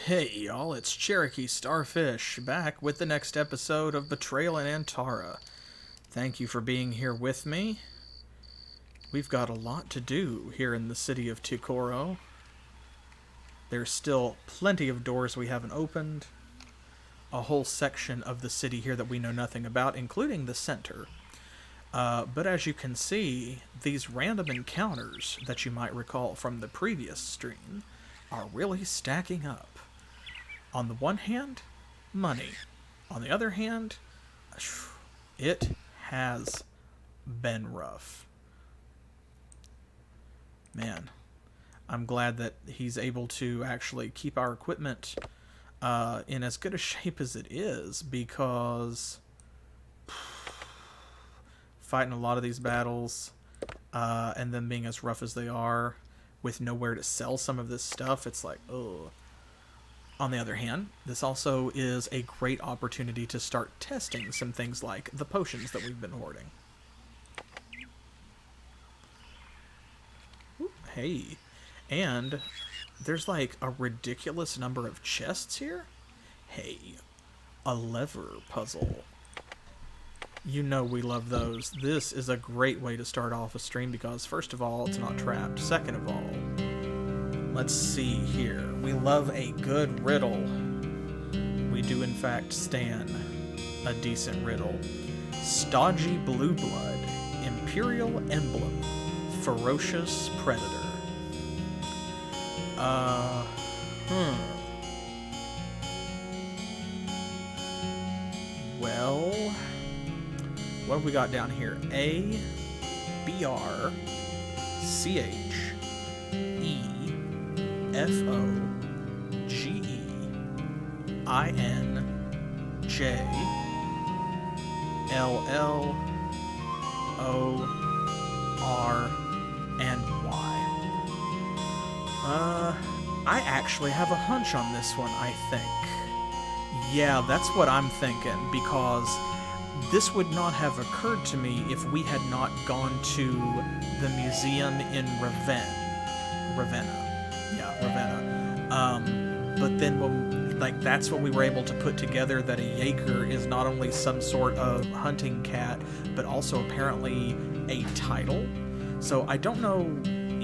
Hey y'all, it's CherokeeStarfish, back with the next episode of Betrayal in Antara. Thank you for being here with me. We've got a lot to do here in the city of Tikoro. There's still plenty of doors we haven't opened. A whole section of the city here that we know nothing about, including the center. But as you can see, these random encounters that you might recall from the previous stream are really stacking up. On the one hand, money. On the other hand, it has been rough. Man, I'm glad that he's able to actually keep our equipment in as good a shape as it is, because fighting a lot of these battles and them being as rough as they are with nowhere to sell some of this stuff, it's like, ugh. On the other hand, this also is a great opportunity to start testing some things like the potions that we've been hoarding. Ooh, hey. And there's like a ridiculous number of chests here. Hey, a lever puzzle. You know we love those. This is a great way to start off a stream because, first of all, it's not trapped. Second of all, let's see here. We love a good riddle. We do, in fact, stand a decent riddle. Stodgy blue blood, imperial emblem, ferocious predator. Well, what have we got down here? A, B, R, C, H, E, F-O, G-E, I-N, J, L-L, O, R, and Y. I actually have a hunch on this one, I think. Yeah, that's what I'm thinking, because this would not have occurred to me if we had not gone to the museum in Ravenna. But then when, that's when we were able to put together that a Jaeger is not only some sort of hunting cat, but also apparently a title. So I don't know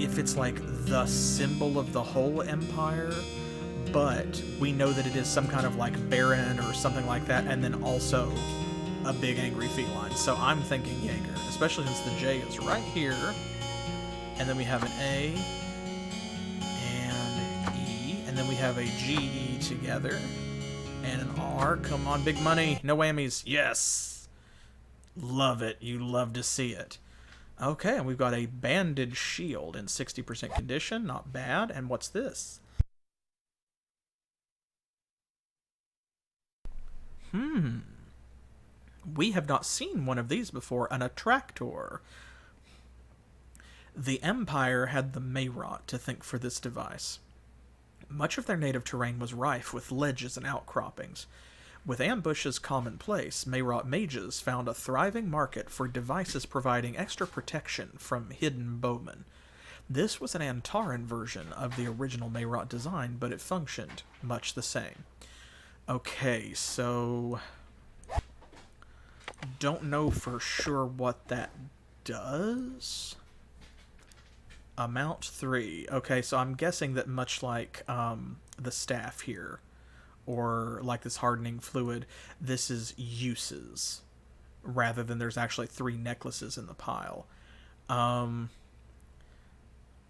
if it's like the symbol of the whole empire, but we know that it is some kind of like baron or something like that, and then also a big angry feline. So I'm thinking Jaeger, especially since the J is right here. And then we have an A and E, and then we have a G together and an R. Come on, big money. No whammies. Yes. Love it. You love to see it. Okay, and we've got a banded shield in 60% condition. Not bad. And what's this? We have not seen one of these before. An attractor. The Empire had the Mayrot to thank for this device. Much of their native terrain was rife with ledges and outcroppings. With ambushes commonplace, Mayrot mages found a thriving market for devices providing extra protection from hidden bowmen. This was an Antaran version of the original Mayrot design, but it functioned much the same. Okay, so don't know for sure what that does. Amount 3. Okay, so I'm guessing that much like the staff here, or like this hardening fluid, this is uses, rather than there's actually 3 necklaces in the pile.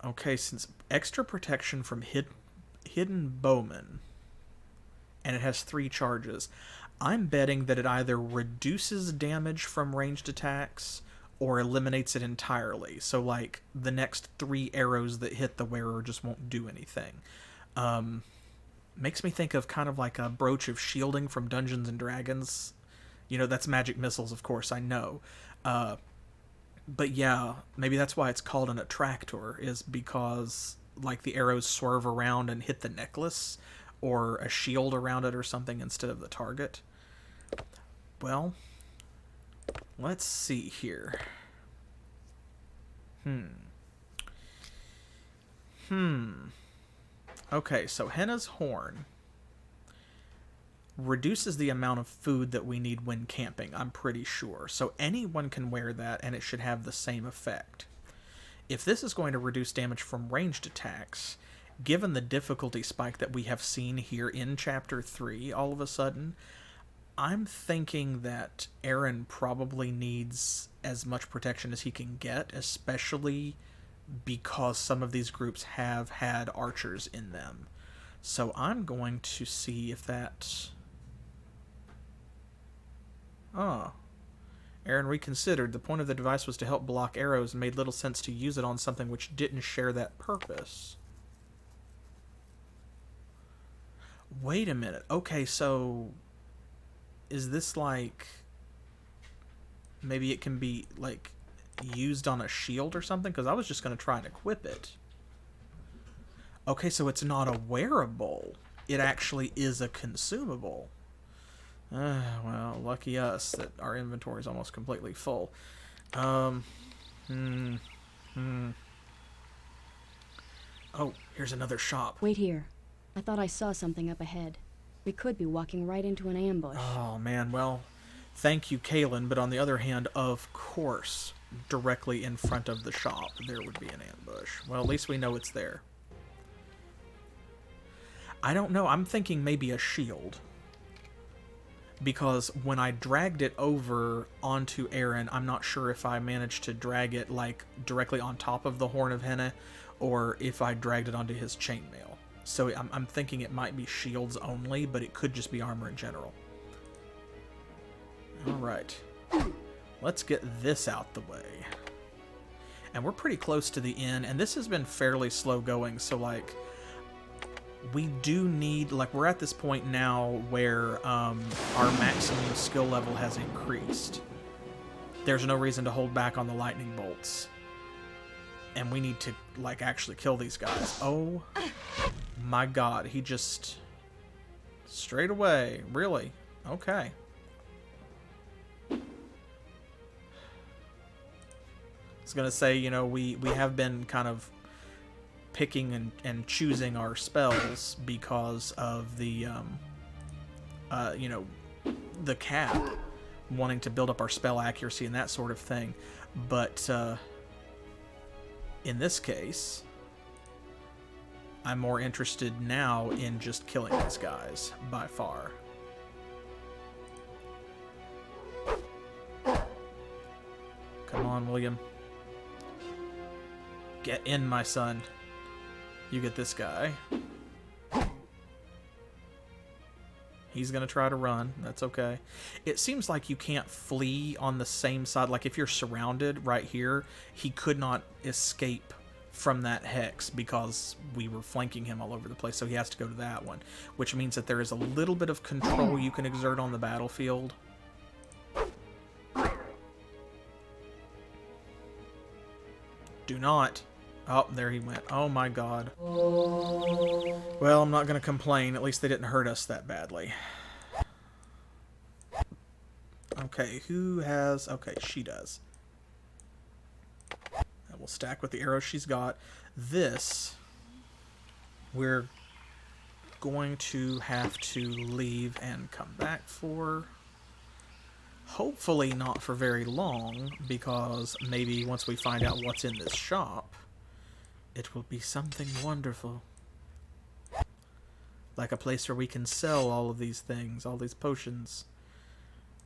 Okay, since extra protection from hidden bowmen, and it has 3 charges, I'm betting that it either reduces damage from ranged attacks or eliminates it entirely. So, like, the next 3 arrows that hit the wearer just won't do anything. Makes me think of kind of like a brooch of shielding from Dungeons and Dragons. You know, that's magic missiles, of course, I know. But yeah, maybe that's why it's called an attractor, is because, like, the arrows swerve around and hit the necklace, or a shield around it or something instead of the target. Well, let's see here. Okay, so Henna's horn reduces the amount of food that we need when camping, I'm pretty sure. So anyone can wear that, and it should have the same effect. If this is going to reduce damage from ranged attacks, given the difficulty spike that we have seen here in Chapter 3 all of a sudden, I'm thinking that Aaron probably needs as much protection as he can get, especially because some of these groups have had archers in them. So I'm going to see if that... Oh. Aaron reconsidered. The point of the device was to help block arrows and made little sense to use it on something which didn't share that purpose. Wait a minute. Okay, so... is this like... maybe it can be, like, used on a shield or something? Because I was just going to try and equip it. Okay, so it's not a wearable. It actually is a consumable. Well, lucky us that our inventory is almost completely full. Oh, here's another shop. Wait here. I thought I saw something up ahead. We could be walking right into an ambush. Oh, man, well, thank you, Kaylin, but on the other hand, of course, directly in front of the shop, there would be an ambush. Well, at least we know it's there. I don't know. I'm thinking maybe a shield. Because when I dragged it over onto Aaron, I'm not sure if I managed to drag it, like, directly on top of the Horn of Henna, or if I dragged it onto his chainmail. So I'm thinking it might be shields only, but it could just be armor in general. Alright. Let's get this out the way. And we're pretty close to the inn, and this has been fairly slow going, so, like... we do need, like, we're at this point now where our maximum skill level has increased. There's no reason to hold back on the lightning bolts. And we need to, like, actually kill these guys. Oh my god, he just... straight away. Really? Okay. I was gonna say, you know, we have been kind of picking and choosing our spells because of the, you know, the cap, wanting to build up our spell accuracy and that sort of thing. But in this case, I'm more interested now in just killing these guys, by far. Come on, William. Get in, my son. You get this guy. He's going to try to run. That's okay. It seems like you can't flee on the same side. Like, if you're surrounded right here, he could not escape from that hex because we were flanking him all over the place, so he has to go to that one, which means that there is a little bit of control you can exert on the battlefield. Do not. Oh, there he went. Oh my god. Well, I'm not going to complain. At least they didn't hurt us that badly. Okay, who has... okay, she does. That will stack with the arrows she's got. This, we're going to have to leave and come back for... hopefully not for very long, because maybe once we find out what's in this shop, it will be something wonderful. Like a place where we can sell all of these things, all these potions.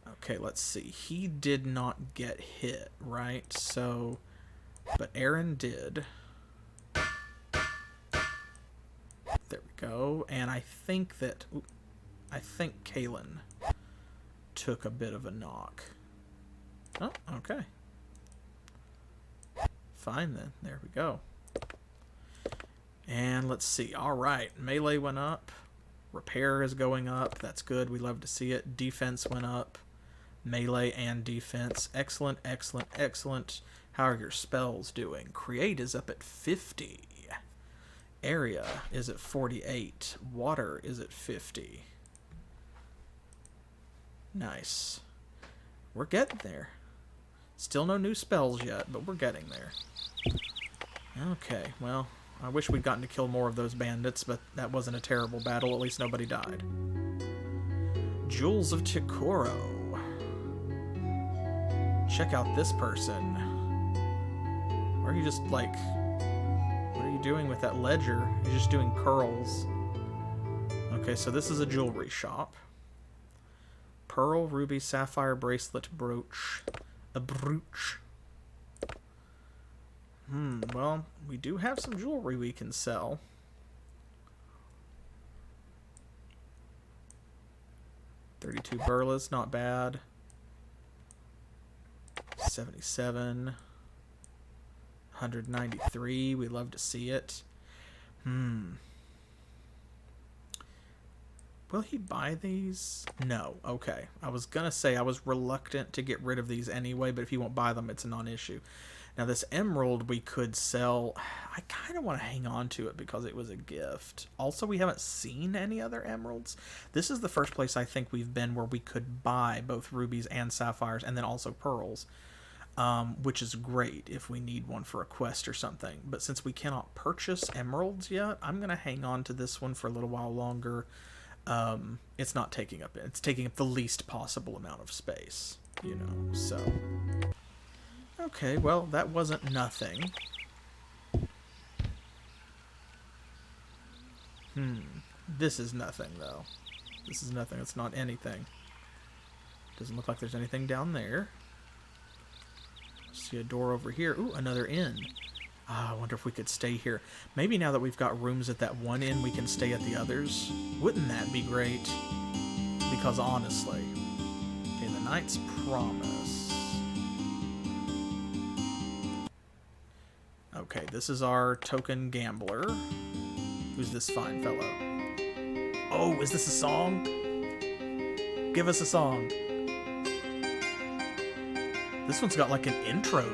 Okay, let's see. He did not get hit, right? So, but Aaron did. There we go. And I think that... I think Kaylin took a bit of a knock. Oh, okay. Fine then. There we go. And let's see. Alright, melee went up. Repair is going up. That's good. We love to see it. Defense went up. Melee and defense. Excellent, excellent, excellent. How are your spells doing? Create is up at 50. Area is at 48. Water is at 50. Nice. We're getting there. Still no new spells yet, but we're getting there. Okay, well... I wish we'd gotten to kill more of those bandits, but that wasn't a terrible battle. At least nobody died. Jewels of Tikoro. Check out this person. Or are you just like... What are you doing with that ledger? You're just doing curls. Okay, so this is a jewelry shop. Pearl, ruby, sapphire, bracelet, brooch. A brooch. Well, we do have some jewelry we can sell. $32 burlas, not bad. 77. 193, we love to see it. Will he buy these? No. Okay. I was gonna say I was reluctant to get rid of these anyway, but if he won't buy them, it's a non-issue. Now this emerald we could sell. I kind of want to hang on to it because it was a gift. Also, we haven't seen any other emeralds. This is the first place I think we've been where we could buy both rubies and sapphires, and then also pearls, which is great if we need one for a quest or something. But since we cannot purchase emeralds yet, I'm going to hang on to this one for a little while longer. It's not taking up, it's taking up the least possible amount of space, you know, so. Okay, well, that wasn't nothing. This is nothing, though. This is nothing. It's not anything. Doesn't look like there's anything down there. See a door over here. Ooh, another inn. I wonder if we could stay here. Maybe now that we've got rooms at that one inn, we can stay at the others. Wouldn't that be great? Because honestly... Okay, the Knight's Promise. Okay, this is our token gambler. Who's this fine fellow? Oh, is this a song? Give us a song. This one's got like an intro.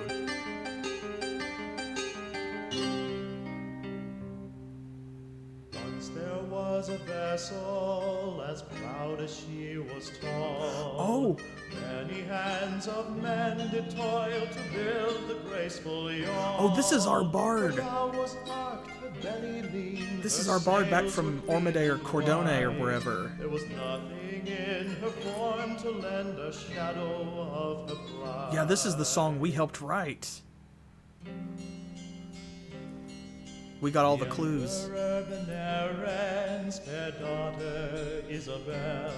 Once there was a vessel as proud as she was tall. Oh! Many hands of men did toil to build the graceful yawl. Oh, this is our bard. This is our bard back from Ormide or Cordone or wherever. There was nothing in her form to lend a shadow of her pride. Yeah, this is the song we helped write. We got all the clues. Urban errands, fair daughter Isabel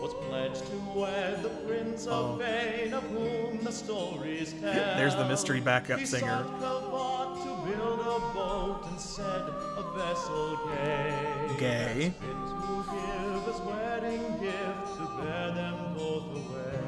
was pledged to wed the Prince of Vain, of whom the stories tell. There's the mystery backup singer. To build a boat and said a vessel Gay. fit to give as wedding gift to bear them both away.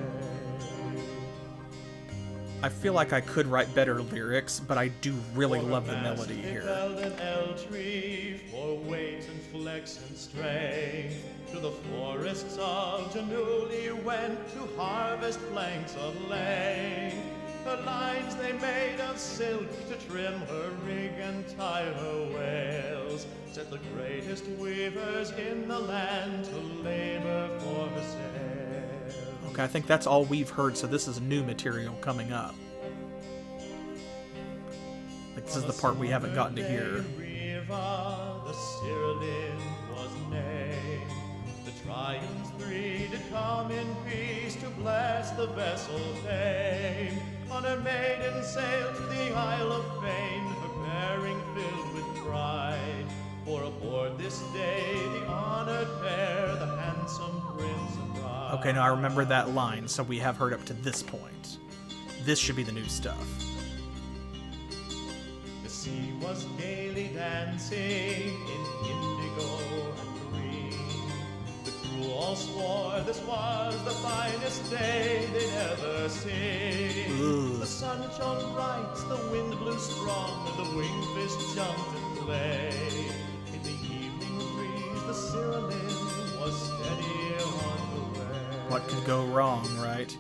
I feel like I could write better lyrics, but I do really love the melody here. Felled an elm tree for weight and flex and strength. To the forests of Januli went to harvest planks of length. Her lines they made of silk to trim her rig and tie her whales. Set the greatest weavers in the land to labor for her sails. Okay, I think that's all we've heard, so this is new material coming up. Like, this is the part we haven't gotten to hear. Riva, the Cyrillin was named. The Triuns three did come in peace to bless the vessel's name. On her maiden sail to the Isle of Fame, her bearing filled with pride. For aboard this day the honored pair, the handsome prince and bride. Okay, now I remember that line, so we have heard up to this point. This should be the new stuff. The sea was gaily dancing in indigo and green. The crew all swore this was the finest day they'd ever seen. Ugh. The sun shone bright, the wind blew strong, and the wingfish jumped and played. In the evening breeze, the Cyrillin was steady on the way. What could go wrong, right?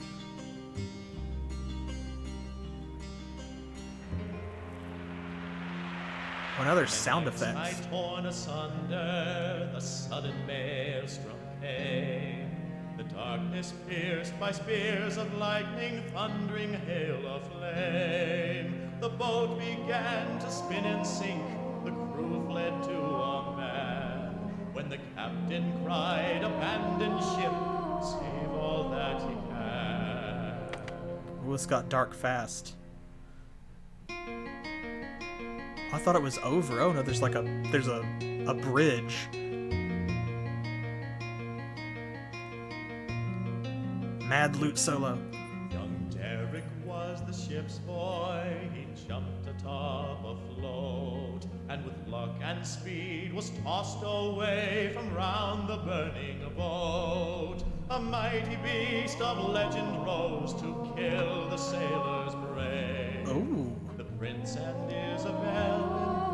What other sound effects? I torn asunder, the sudden maelstrom came. The darkness pierced by spears of lightning, thundering hail of flame. The boat began to spin and sink, the crew fled to a man. When when the captain cried, "Abandon ship, save all that he had." Ooh, this got dark fast. I thought it was over. Oh no, there's like a bridge. Mad loot solo. Young Derek was the ship's boy. He jumped atop a float, and with luck and speed was tossed away from round the burning boat. A mighty beast of legend rose to kill the sailors brave. Ooh. The prince and Isabel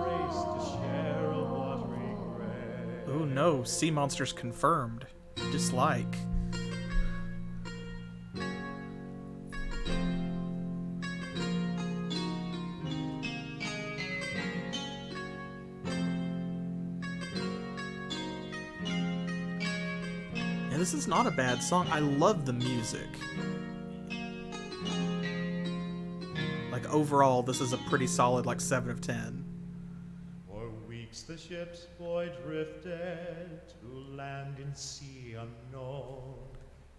embraced to share a watery grave. Oh no, sea monsters confirmed. Dislike. Yeah, this is not a bad song. I love the music. Like overall, this is a pretty solid like 7 of 10. For weeks the ship's boy drifted to land in sea unknown,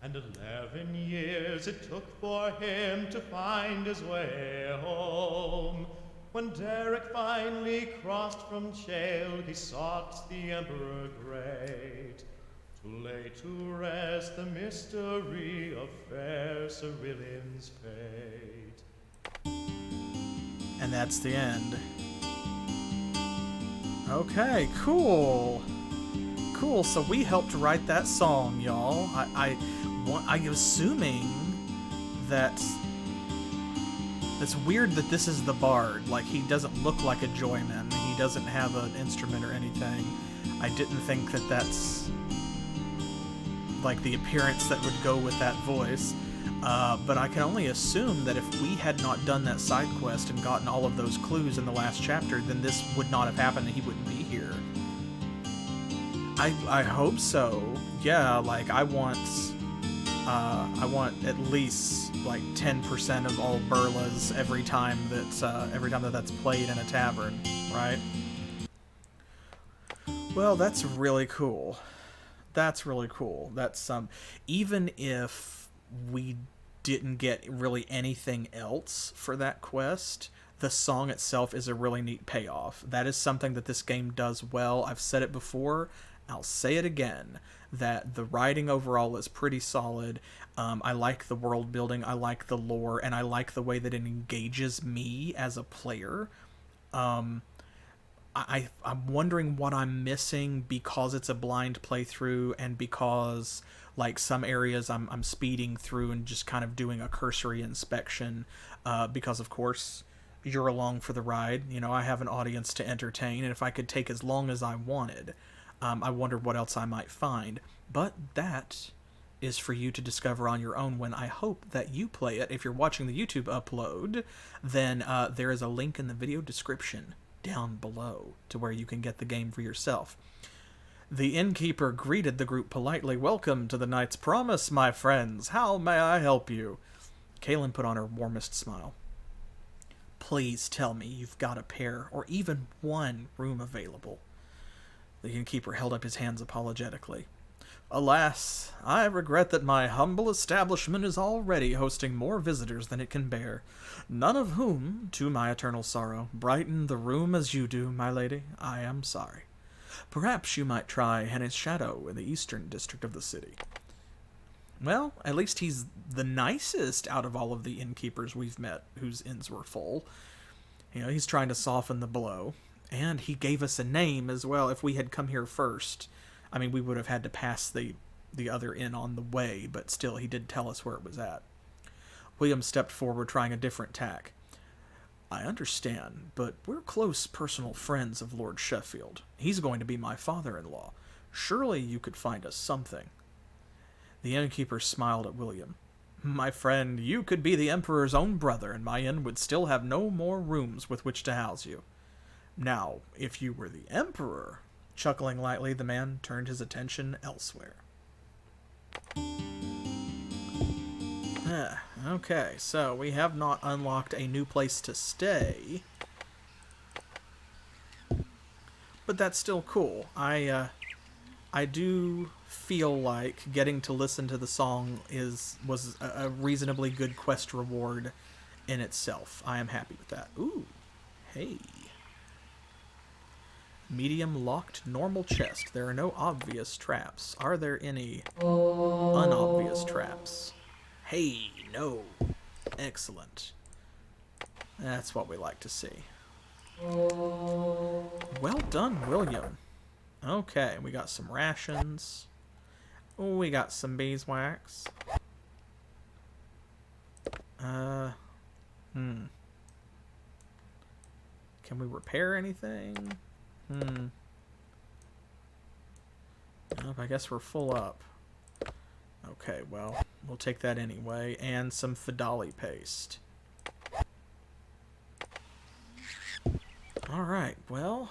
and 11 years it took for him to find his way home. When Derek finally crossed from Chale, he sought the Emperor Great, to lay to rest the mystery of fair Cyrillian's fate. And that's the end. Okay, cool. Cool, so we helped write that song, y'all. I'm assuming that... It's weird that this is the bard. Like, he doesn't look like a joyman. He doesn't have an instrument or anything. I didn't think that that's... like, the appearance that would go with that voice. But I can only assume that if we had not done that side quest and gotten all of those clues in the last chapter, then this would not have happened and he wouldn't be here. I hope so. Yeah, like I want at least like 10% of all burlas every time that that's played in a tavern, right? Well, that's really cool. That's really cool. That's even if we didn't get really anything else for that quest, the song itself is a really neat payoff. That is something that this game does well. I've said it before, I'll say it again, that the writing overall is pretty solid. I like the world building, I like the lore, and I like the way that it engages me as a player. I'm wondering what I'm missing because it's a blind playthrough and because like some areas I'm speeding through and just kind of doing a cursory inspection because of course you're along for the ride. You know, I have an audience to entertain, and if I could take as long as I wanted, I wonder what else I might find. But that is for you to discover on your own when I hope that you play it. If you're watching the YouTube upload, then there is a link in the video description down below to where you can get the game for yourself. The innkeeper greeted the group politely. "Welcome to the Knight's Promise, my friends. How may I help you?" Kaylin put on her warmest smile. "Please tell me you've got a pair or even one room available." The innkeeper held up his hands apologetically. "Alas, I regret that my humble establishment is already hosting more visitors than it can bear, none of whom, to my eternal sorrow, brighten the room as you do, my lady. I am sorry. Perhaps you might try Henne's Shadow in the eastern district of the city." Well, at least he's the nicest out of all of the innkeepers we've met whose inns were full. You know, he's trying to soften the blow. And he gave us a name as well. If we had come here first, I mean, we would have had to pass the other inn on the way, but still, he did tell us where it was at. William stepped forward, trying a different tack. "I understand, but we're close personal friends of Lord Sheffield. He's going to be my father-in-law. Surely you could find us something." The innkeeper smiled at William. "My friend, you could be the Emperor's own brother, and my inn would still have no more rooms with which to house you. Now, if you were the Emperor..." Chuckling lightly, the man turned his attention elsewhere. Okay, so we have not unlocked a new place to stay. But that's still cool. I do feel like getting to listen to the song was a reasonably good quest reward in itself. I am happy with that. Ooh, hey. Medium locked normal chest. There are no obvious traps. Are there any unobvious traps? Hey, no. Excellent. That's what we like to see. Well done, William. Okay, we got some rations. Oh, we got some beeswax. Can we repair anything? Nope, I guess we're full up. Okay, well, we'll take that anyway. And some Fidali paste. Alright, well,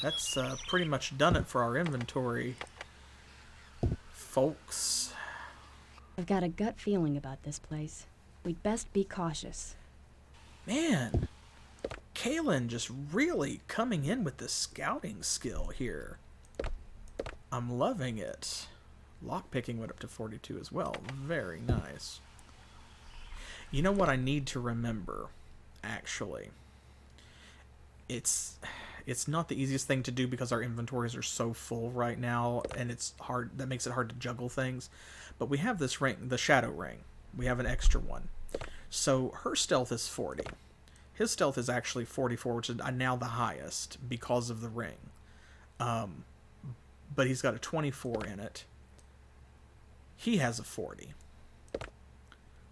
that's pretty much done it for our inventory, folks. I've got a gut feeling about this place. We'd best be cautious. Man, Kaylin just really coming in with the scouting skill here. I'm loving it. Lockpicking went up to 42 as well. Very nice. You know what I need to remember, actually? It's not the easiest thing to do because our inventories are so full right now, and it's hard. That makes it hard to juggle things. But we have this ring, the Shadow Ring. We have an extra one. So her stealth is 40. His stealth is actually 44, which is now the highest because of the ring. But he's got a 24 in it. He has a 40.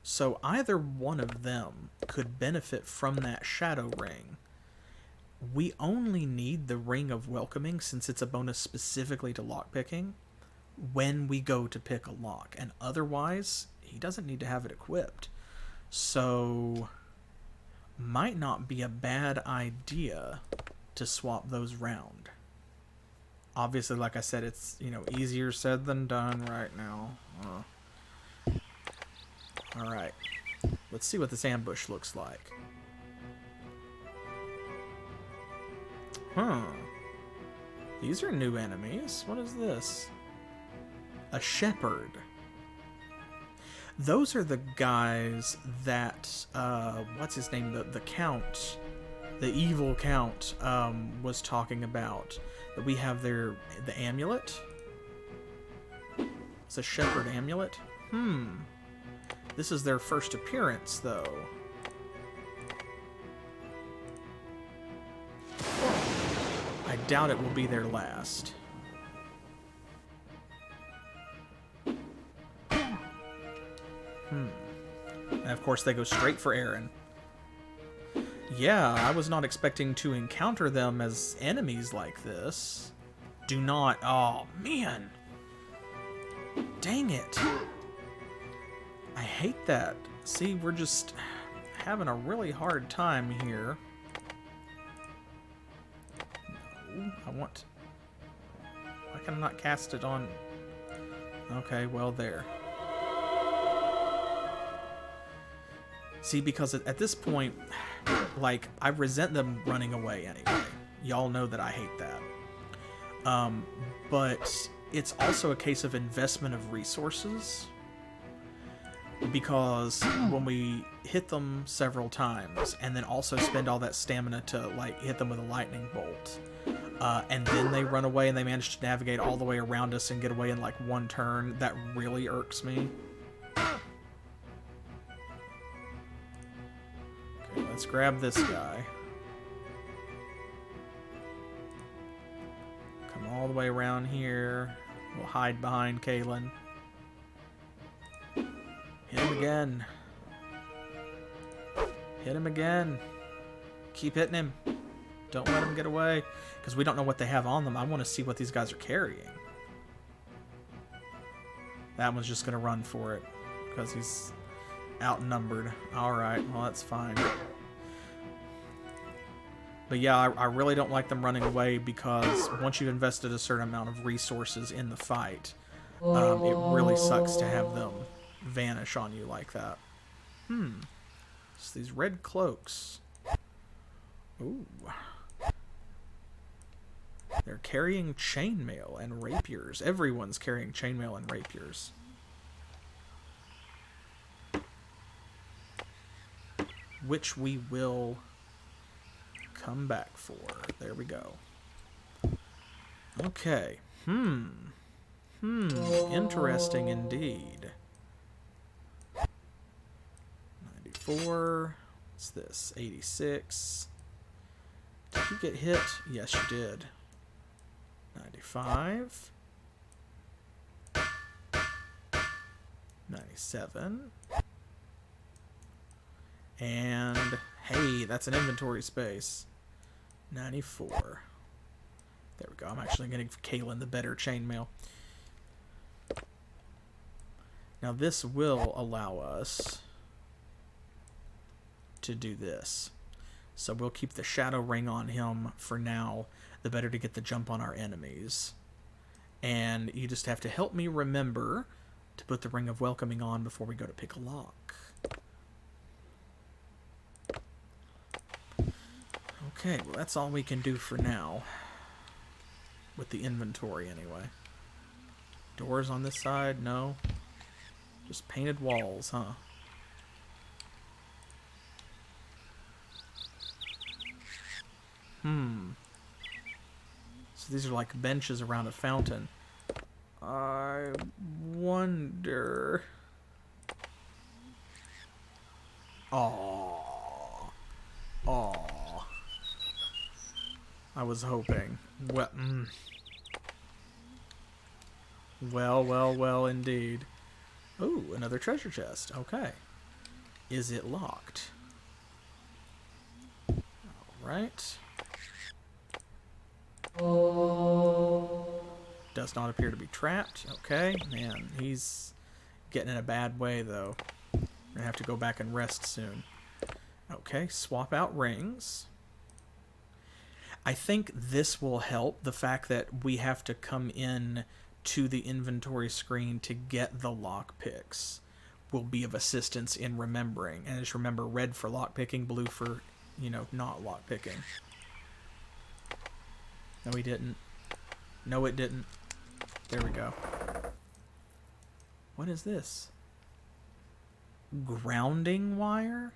So either one of them could benefit from that Shadow Ring. We only need the Ring of Welcoming, since it's a bonus specifically to lockpicking, when we go to pick a lock. And otherwise, he doesn't need to have it equipped. So, might not be a bad idea to swap those round. Obviously, like I said, it's, easier said than done right now. Alright. Let's see what this ambush looks like. Huh. These are new enemies. What is this? A shepherd. Those are the guys that, what's his name? The count, the evil count, was talking about. That we have the amulet. It's a shepherd amulet. This is their first appearance, though. I doubt it will be their last. And of course they go straight for Aaron. Yeah, I was not expecting to encounter them as enemies like this. Do not... Oh, man. Dang it. I hate that. See, we're just having a really hard time here. No, I want... Why can I not cast it on... Okay, well, there. See, because at this point, like, I resent them running away anyway. Y'all know that I hate that. But it's also a case of investment of resources. Because when we hit them several times, and then also spend all that stamina to, like, hit them with a lightning bolt, and then they run away and they manage to navigate all the way around us and get away in, like, one turn, that really irks me. Okay, let's grab this guy. Come all the way around here. We'll hide behind Kaylin. Hit him again. Hit him again. Keep hitting him. Don't let him get away. Because we don't know what they have on them. I want to see what these guys are carrying. That one's just going to run for it. Because he's outnumbered. Alright, well that's fine. But yeah, I really don't like them running away because once you've invested a certain amount of resources in the fight, it really sucks to have them vanish on you like that. It's these red cloaks. Ooh. They're carrying chainmail and rapiers. Everyone's carrying chainmail and rapiers. Which we will come back for. There we go. Okay. Interesting indeed. 94. What's this? 86. Did you get hit? Yes, you did. 95. 97. And, hey, that's an inventory space. 94. There we go. I'm actually going to give Kaylin the better chainmail. Now, this will allow us to do this. So we'll keep the shadow ring on him for now. The better to get the jump on our enemies. And you just have to help me remember to put the Ring of Welcoming on before we go to pick a lock. Okay, well that's all we can do for now. With the inventory anyway. Doors on this side? No. Just painted walls, huh? So these are like benches around a fountain. I wonder... Aww. Aww. I was hoping. Well, indeed. Ooh, another treasure chest. Okay. Is it locked? Alright. Does not appear to be trapped. Okay. Man, he's getting in a bad way, though. We're gonna have to go back and rest soon. Okay, swap out rings. I think this will help. The fact that we have to come in to the inventory screen to get the lockpicks will be of assistance in remembering. And just remember, red for lockpicking, blue for, not lockpicking. No, he didn't. No, it didn't. There we go. What is this? Grounding wire?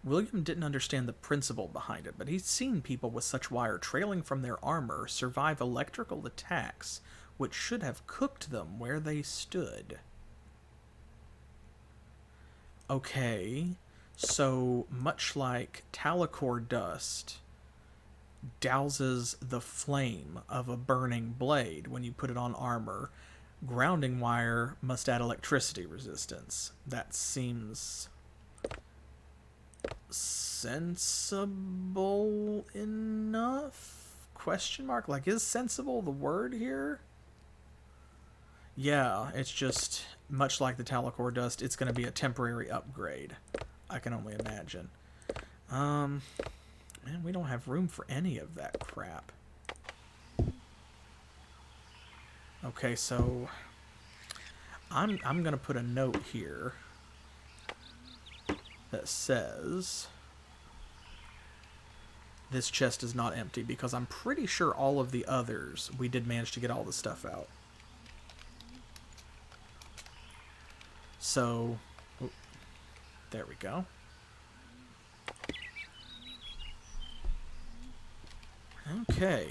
William didn't understand the principle behind it, but he'd seen people with such wire trailing from their armor survive electrical attacks, which should have cooked them where they stood. Okay, so much like Talakor dust douses the flame of a burning blade when you put it on armor, grounding wire must add electricity resistance. That seems sensible enough? Question mark? Like, is sensible the word here? Yeah, it's just, much like the Talakor dust, it's going to be a temporary upgrade. I can only imagine. Man, we don't have room for any of that crap. Okay, so I'm going to put a note here that says this chest is not empty, because I'm pretty sure all of the others we did manage to get all the stuff out. So, there we go. Okay,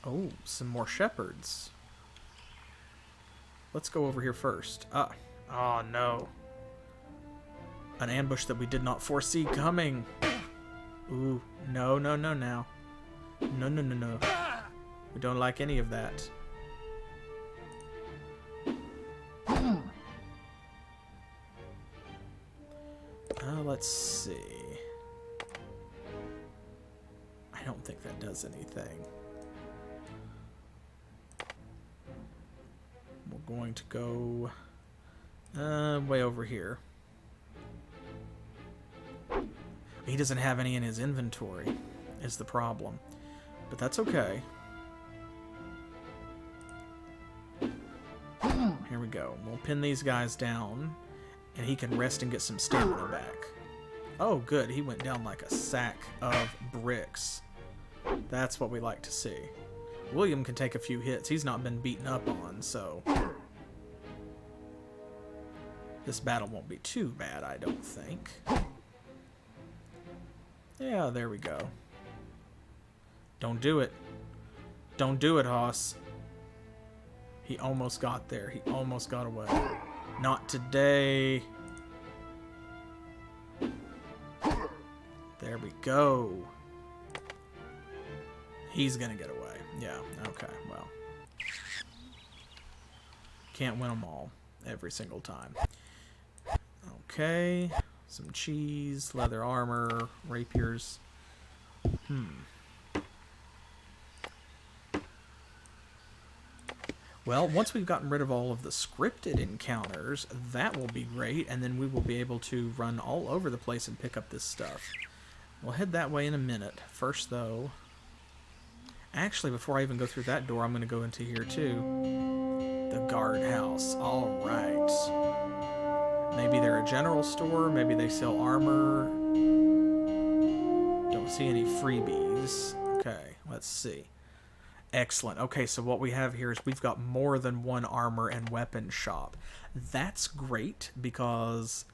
Oh, some more shepherds. Let's go over here first. Oh no. An ambush that we did not foresee coming. Ooh, no now. No. We don't like any of that. Let's see. I don't think that does anything. We're going to go way over here. He doesn't have any in his inventory, is the problem. But that's okay. Here we go. We'll pin these guys down, and he can rest and get some stamina back. Oh, good. He went down like a sack of bricks. That's what we like to see. William can take a few hits. He's not been beaten up on, so... this battle won't be too bad, I don't think. Yeah, there we go. Don't do it. Don't do it, Hoss. He almost got there. He almost got away. Not today. There we go. He's gonna get away. Yeah, okay, well. Can't win them all every single time. Okay, some cheese, leather armor, rapiers. Well, once we've gotten rid of all of the scripted encounters, that will be great, and then we will be able to run all over the place and pick up this stuff. We'll head that way in a minute. First, though... actually, before I even go through that door, I'm going to go into here, too. The guardhouse. All right. Maybe they're a general store. Maybe they sell armor. Don't see any freebies. Okay, let's see. Excellent. Okay, so what we have here is we've got more than one armor and weapon shop. That's great, because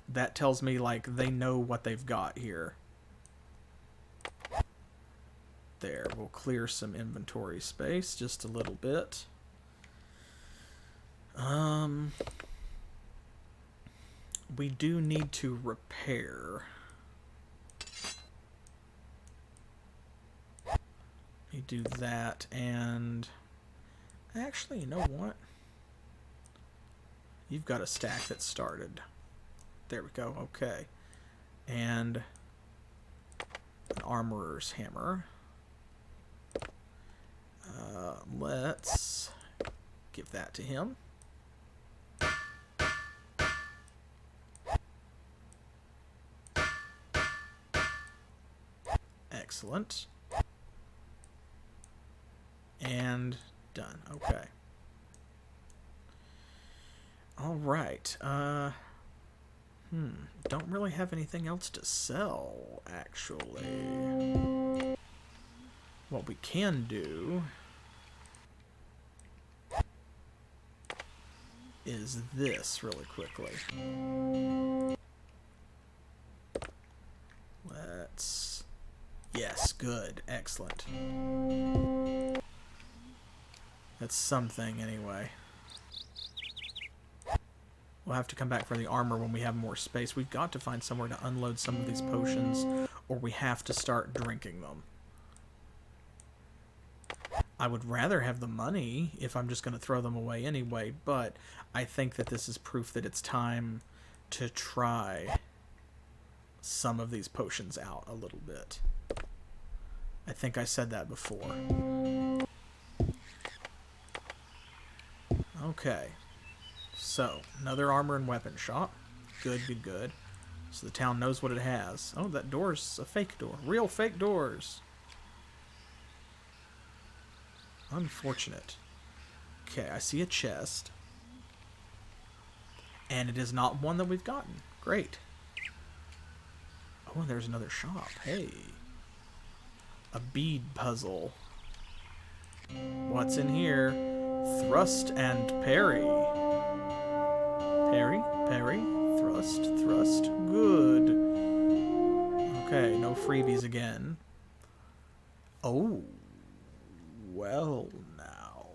that tells me, like, they know what they've got here. There, we'll clear some inventory space just a little bit. We do need to repair. You do that, and actually, you know what? You've got a stack that started. There we go, okay. And an armorer's hammer. Let's give that to him. Excellent. And done. Okay. All right. Don't really have anything else to sell, actually. What we can do is this really quickly. Let's... yes, good. Excellent. That's something, anyway. We'll have to come back for the armor when we have more space. We've got to find somewhere to unload some of these potions, or we have to start drinking them. I would rather have the money if I'm just going to throw them away anyway, but I think that this is proof that it's time to try some of these potions out a little bit. I think I said that before. Okay. So, another armor and weapon shop. Good, good, good. So the town knows what it has. Oh, that door's a fake door. Real fake doors. Unfortunate. Okay, I see a chest. And it is not one that we've gotten. Great. Oh, and there's another shop. Hey. A bead puzzle. What's in here? Thrust and parry. Parry, parry, thrust, thrust. Good. Okay, no freebies again. Oh. Well, now.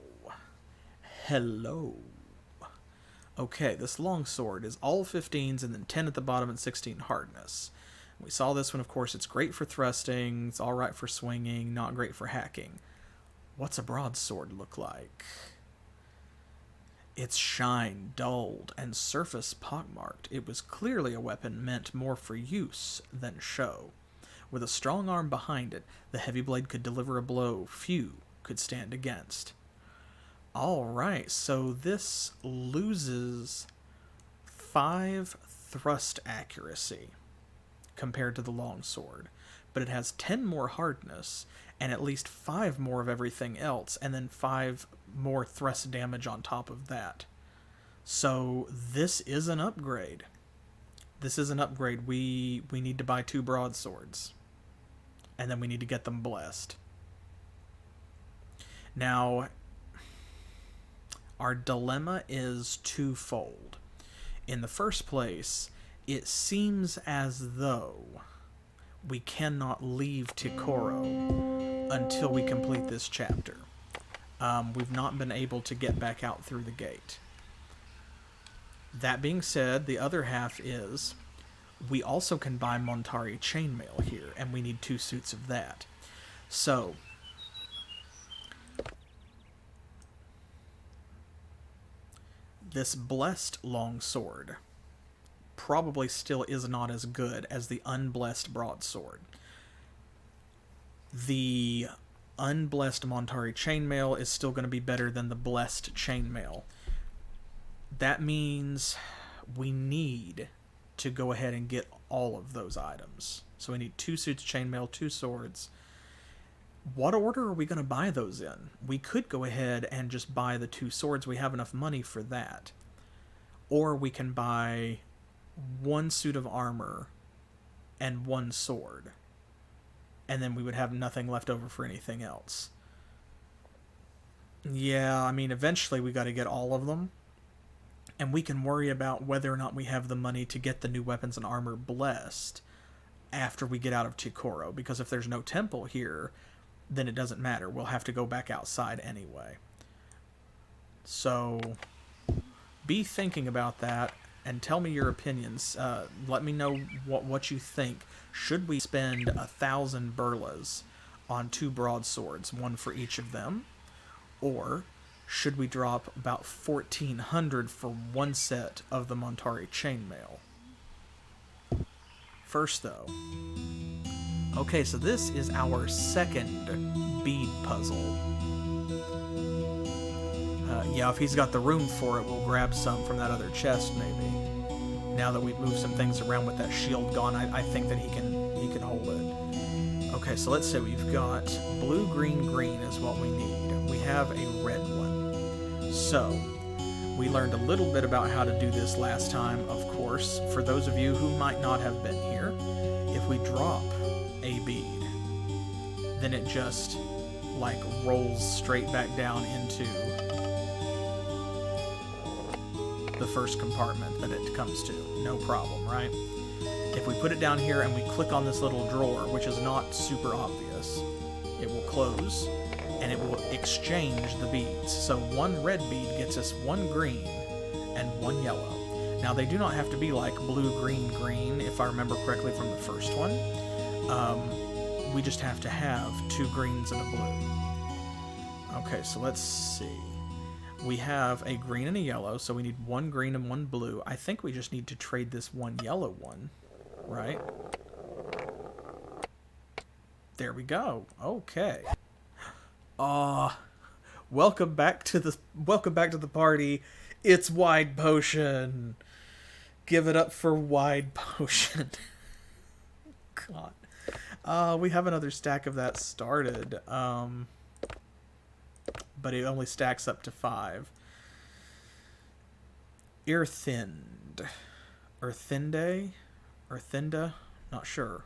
Hello. Okay, this longsword is all 15s and then 10 at the bottom and 16 hardness. We saw this one, of course. It's great for thrusting. It's all right for swinging. Not great for hacking. What's a broadsword look like? Its shine dulled and surface pockmarked. It was clearly a weapon meant more for use than show. With a strong arm behind it, the heavy blade could deliver a blow few could stand against. Alright, so this loses 5 thrust accuracy compared to the longsword, but it has 10 more hardness and at least 5 more of everything else, and then 5 more thrust damage on top of that. So this is an upgrade. This is an upgrade. We need to buy 2 broadswords. And then we need to get them blessed. Now, our dilemma is twofold. In the first place, it seems as though we cannot leave Tikoro until we complete this chapter. We've not been able to get back out through the gate. That being said, the other half is we also can buy Montari chainmail here, and we need 2 suits of that. So, this blessed longsword probably still is not as good as the unblessed broadsword. The unblessed Montari chainmail is still going to be better than the blessed chainmail. That means we need to go ahead and get all of those items. So we need 2 suits of chainmail, 2 swords. What order are we going to buy those in? We could go ahead and just buy the 2 swords. We have enough money for that. Or we can buy 1 suit of armor and 1 sword. And then we would have nothing left over for anything else. Yeah, I mean, eventually we got to get all of them. And we can worry about whether or not we have the money to get the new weapons and armor blessed after we get out of Tikoro. Because if there's no temple here, then it doesn't matter. We'll have to go back outside anyway. So, be thinking about that and tell me your opinions. Let me know what you think. Should we spend 1,000 burlas on 2 broadswords, 1 for each of them? Or should we drop about 1,400 for 1 set of the Montari chainmail? First, though. Okay, so this is our second bead puzzle. Yeah, if he's got the room for it, we'll grab some from that other chest, maybe. Now that we've moved some things around with that shield gone, I think that he can hold it. Okay, so let's say we've got blue, green, green is what we need. We have a red one. So, we learned a little bit about how to do this last time, of course. For those of you who might not have been here, if we drop a bead, then it just, like, rolls straight back down into the first compartment that it comes to. No problem, right? If we put it down here and we click on this little drawer, which is not super obvious, it will close and it will exchange the beads. So 1 red bead gets us 1 green and 1 yellow. Now they do not have to be like blue, green, green, if I remember correctly from the first one. We just have to have 2 greens and a blue. Okay, so let's see. We have a green and a yellow, so we need 1 green and 1 blue. I think we just need to trade this 1 yellow one, right? There we go. Okay. Welcome back to the party. It's Wide Potion. Give it up for Wide Potion. God. We have another stack of that started. But it only stacks up to 5. Earthind. Earthinda? Not sure.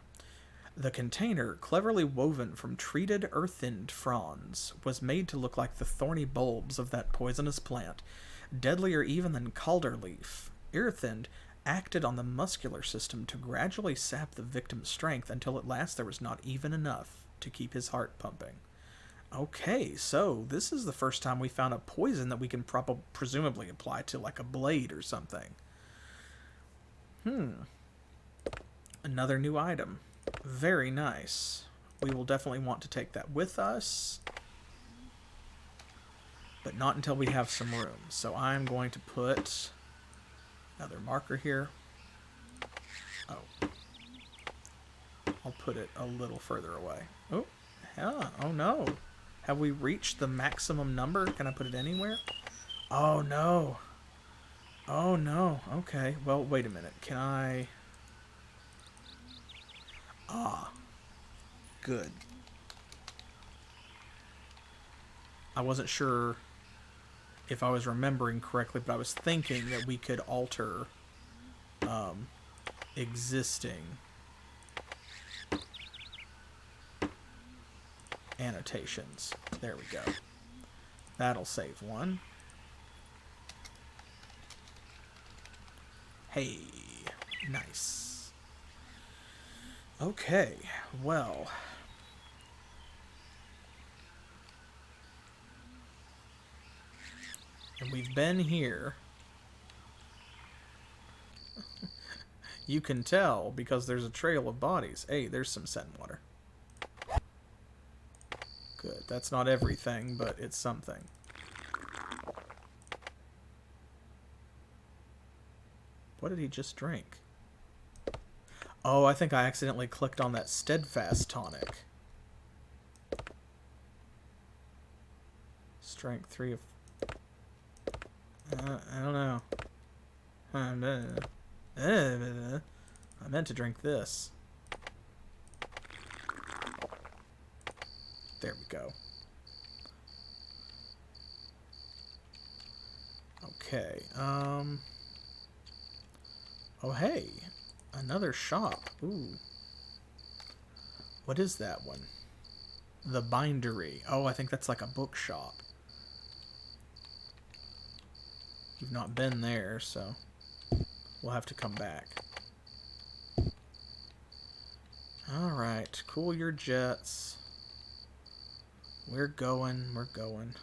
The container, cleverly woven from treated earthind fronds, was made to look like the thorny bulbs of that poisonous plant, deadlier even than calder leaf. Earthind acted on the muscular system to gradually sap the victim's strength until at last there was not even enough to keep his heart pumping. Okay, so this is the first time we found a poison that we can presumably apply to like a blade or something. Another new item. Very nice. We will definitely want to take that with us. But not until we have some room. So I'm going to put another marker here. Oh. I'll put it a little further away. Oh, yeah. Oh no. Have we reached the maximum number? Can I put it anywhere? Oh, no. Oh, no. Okay. Well, wait a minute. Can I... Good. I wasn't sure if I was remembering correctly, but I was thinking that we could alter existing annotations. There we go. That'll save one. Hey, nice. Okay, well. And we've been here. You can tell because there's a trail of bodies. Hey, there's some Sen water. Good. That's not everything, but it's something. What did he just drink? Oh, I think I accidentally clicked on that steadfast tonic. Strength 3 of... I don't know. I meant to drink this. There we go. Okay, oh, hey. Another shop. Ooh. What is that one? The Bindery. Oh, I think that's like a bookshop. You've not been there, so we'll have to come back. Alright, cool your jets. We're going, we're going.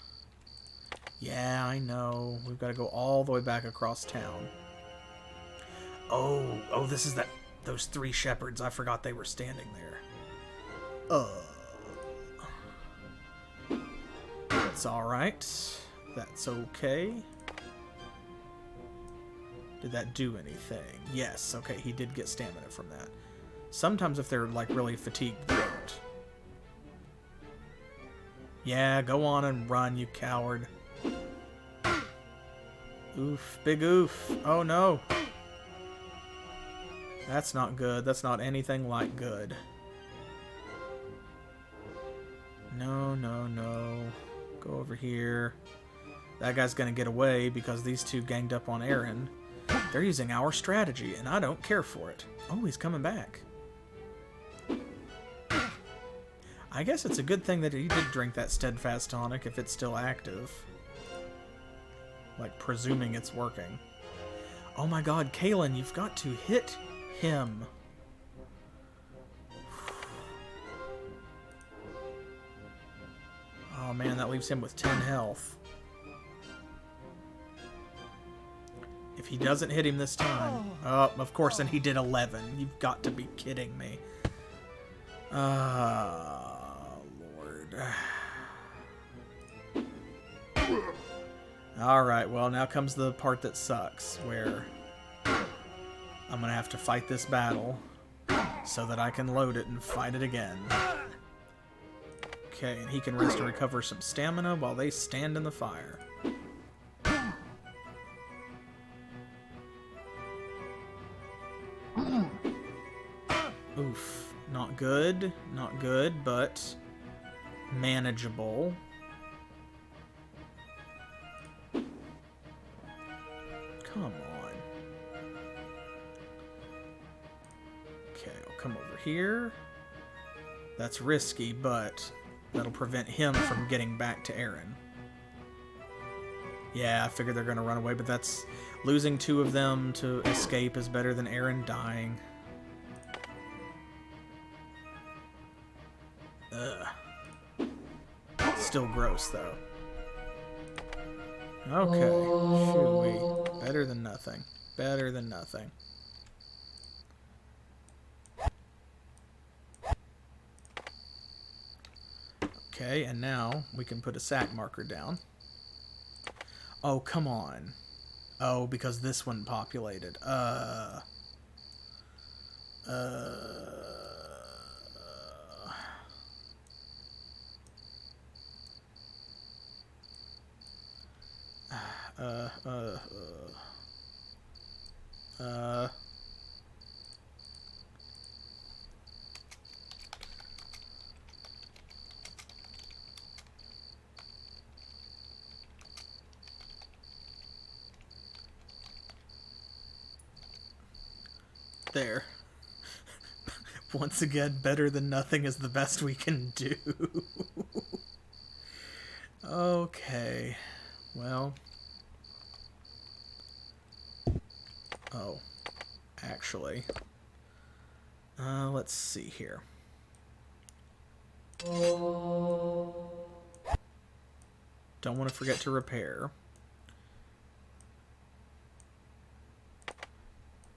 Yeah, I know. We've got to go all the way back across town. Oh, this is those 3 shepherds. I forgot they were standing there. That's alright. That's okay. Did that do anything? Yes, okay, he did get stamina from that. Sometimes if they're, like, really fatigued, they don't. Yeah, go on and run, you coward. Oof, big oof. Oh, no. That's not good. That's not anything like good. No, no, no. Go over here. That guy's gonna get away because these 2 ganged up on Aaron. They're using our strategy, and I don't care for it. Oh, he's coming back. I guess it's a good thing that he did drink that steadfast tonic if it's still active. Like, presuming it's working. Oh my god, Kalen, you've got to hit him. Oh man, that leaves him with 10 health. If he doesn't hit him this time... Oh, of course, and he did 11. You've got to be kidding me. Lord. Alright, well, now comes the part that sucks, where I'm gonna have to fight this battle so that I can load it and fight it again. Okay, and he can rest and recover some stamina while they stand in the fire. Oof. Not good. Not good, but manageable. Come on. Okay, I'll come over here. That's risky, but that'll prevent him from getting back to Aaron. Yeah, I figured they're going to run away, but that's... Losing 2 of them to escape is better than Aaron dying. Ugh. Still gross, though. Okay. Shoo-wee. Better than nothing. Better than nothing. Okay, and now we can put a sack marker down. Oh, come on. Oh, because this one populated. There. Once again, better than nothing is the best we can do. Okay. Well. Oh. Actually. Let's see here. Don't want to forget to repair.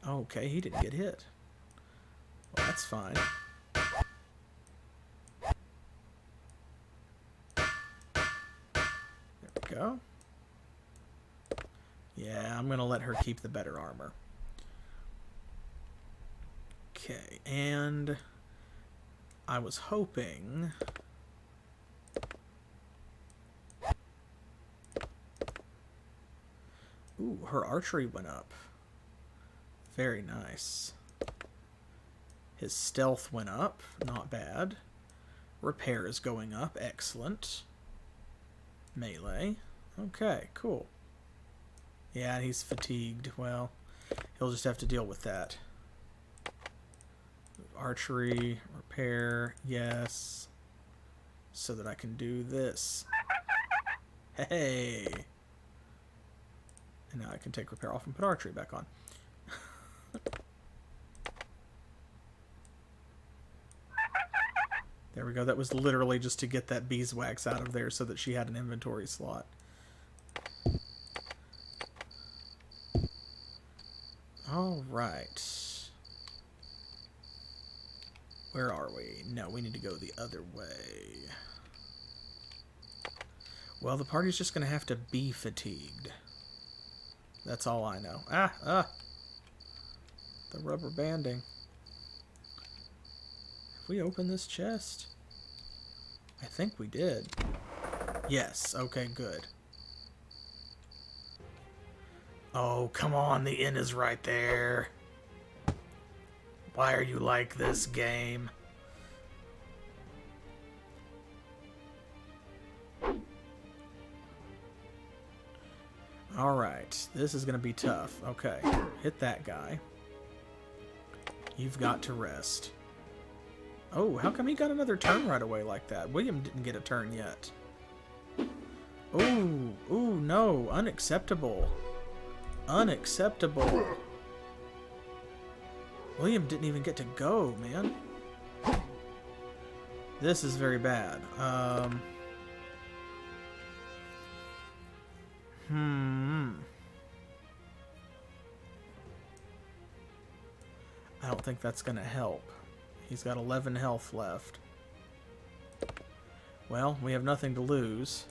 Okay, he didn't get hit. Well, that's fine. There we go. Yeah, I'm going to let her keep the better armor. Okay, and I was hoping... Ooh, her archery went up. Very nice. His stealth went up. Not bad. Repair is going up. Excellent. Melee. Okay, cool. Yeah, he's fatigued. Well, he'll just have to deal with that. Archery, repair, yes. So that I can do this. Hey! And now I can take repair off and put archery back on. There we go. That was literally just to get that beeswax out of there so that she had an inventory slot. Alright. Where are we? No, we need to go the other way. Well, the party's just going to have to be fatigued. That's all I know. The rubber banding. Have we opened this chest? I think we did. Yes, okay, good. Oh, come on, the inn is right there. Why are you like this, game? Alright, this is going to be tough. Okay, hit that guy. You've got to rest. Oh, how come he got another turn right away like that? William didn't get a turn yet. Ooh, ooh, no, unacceptable. Unacceptable. William didn't even get to go, man. This is very bad. I don't think that's going to help. He's got 11 health left. Well, we have nothing to lose.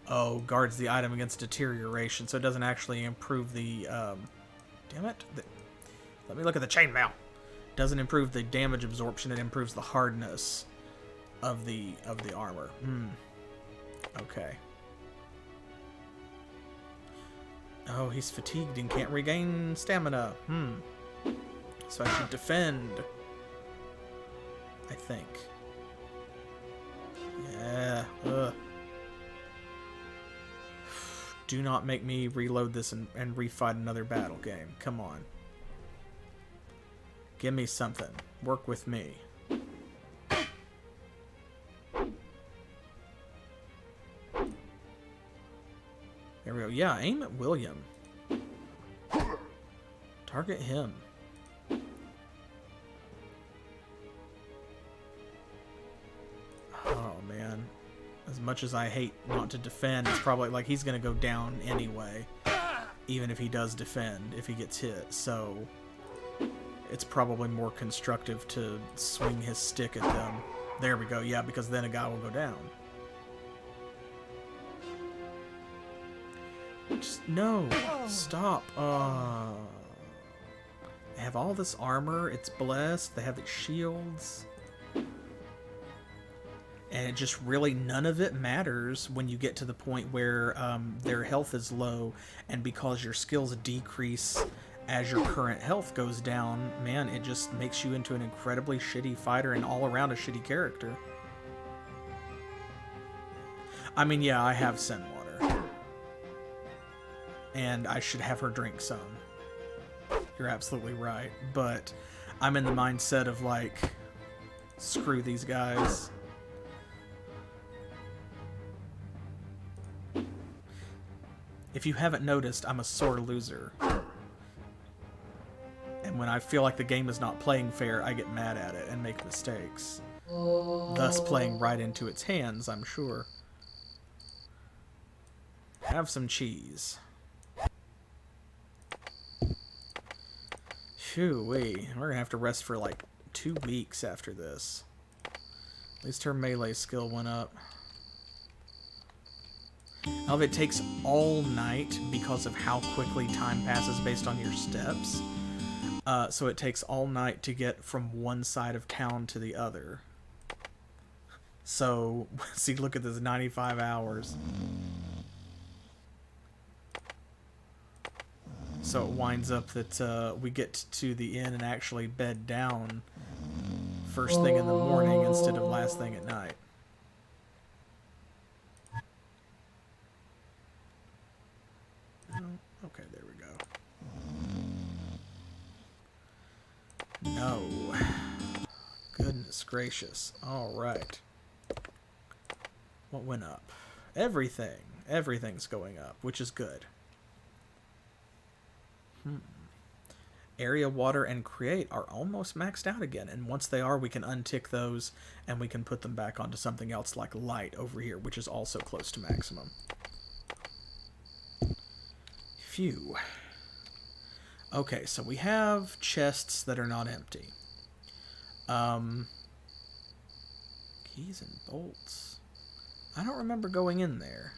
Oh, guards the item against deterioration, so it doesn't actually improve the... damn it. Let me look at the chainmail. Doesn't improve the damage absorption, it improves the hardness of the armor. Okay. Oh, he's fatigued and can't regain stamina. So I should defend. I think. Yeah. Ugh. Do not make me reload this and refight another battle game. Come on. Give me something. Work with me. There we go. Yeah, aim at William. Target him. Oh, man. As much as I hate not to defend, it's probably like he's going to go down anyway. Even if he does defend, if he gets hit. So, it's probably more constructive to swing his stick at them. There we go. Yeah, because then a guy will go down. Just, no. Stop. They have all this armor. It's blessed. They have these shields. And it just really, none of it matters when you get to the point where their health is low, and because your skills decrease as your current health goes down, man, it just makes you into an incredibly shitty fighter and all around a shitty character. I mean, yeah, I have Sen water. And I should have her drink some. You're absolutely right. But I'm in the mindset of, like, screw these guys. If you haven't noticed, I'm a sore loser. And when I feel like the game is not playing fair, I get mad at it and make mistakes. Thus playing right into its hands, I'm sure. Have some cheese. Phew-wee. We're gonna have to rest for like 2 weeks after this. At least her melee skill went up. Now, if it takes all night because of how quickly time passes based on your steps, so it takes all night to get from one side of town to the other. So, see, look at this, 95 hours. So it winds up that we get to the inn and actually bed down first thing in the morning instead of last thing at night. Oh, okay, there we go. No. Goodness gracious. Alright. What went up? Everything. Everything's going up, which is good. Area, water, and create are almost maxed out again, and once they are, we can untick those and we can put them back onto something else like light over here, which is also close to maximum. Phew. Okay, so we have chests that are not empty. Keys and bolts. I don't remember going in there.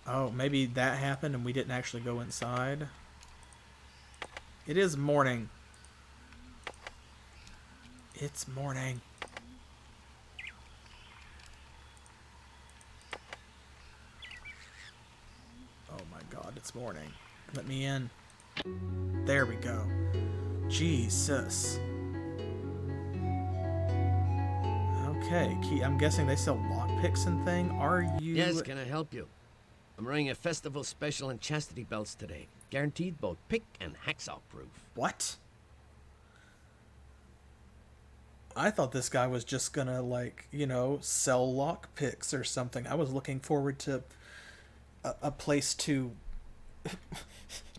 Oh, maybe that happened and we didn't actually go inside. It is morning. It's morning. Oh my god, it's morning. Let me in. There we go. Jesus. Okay, I'm guessing they sell lockpicks and thing. Are you... Yes, can I help you? I'm running a festival special in chastity belts today. Guaranteed both pick and hacksaw proof. What? I thought this guy was just gonna, like, you know, sell lockpicks or something. I was looking forward to a place to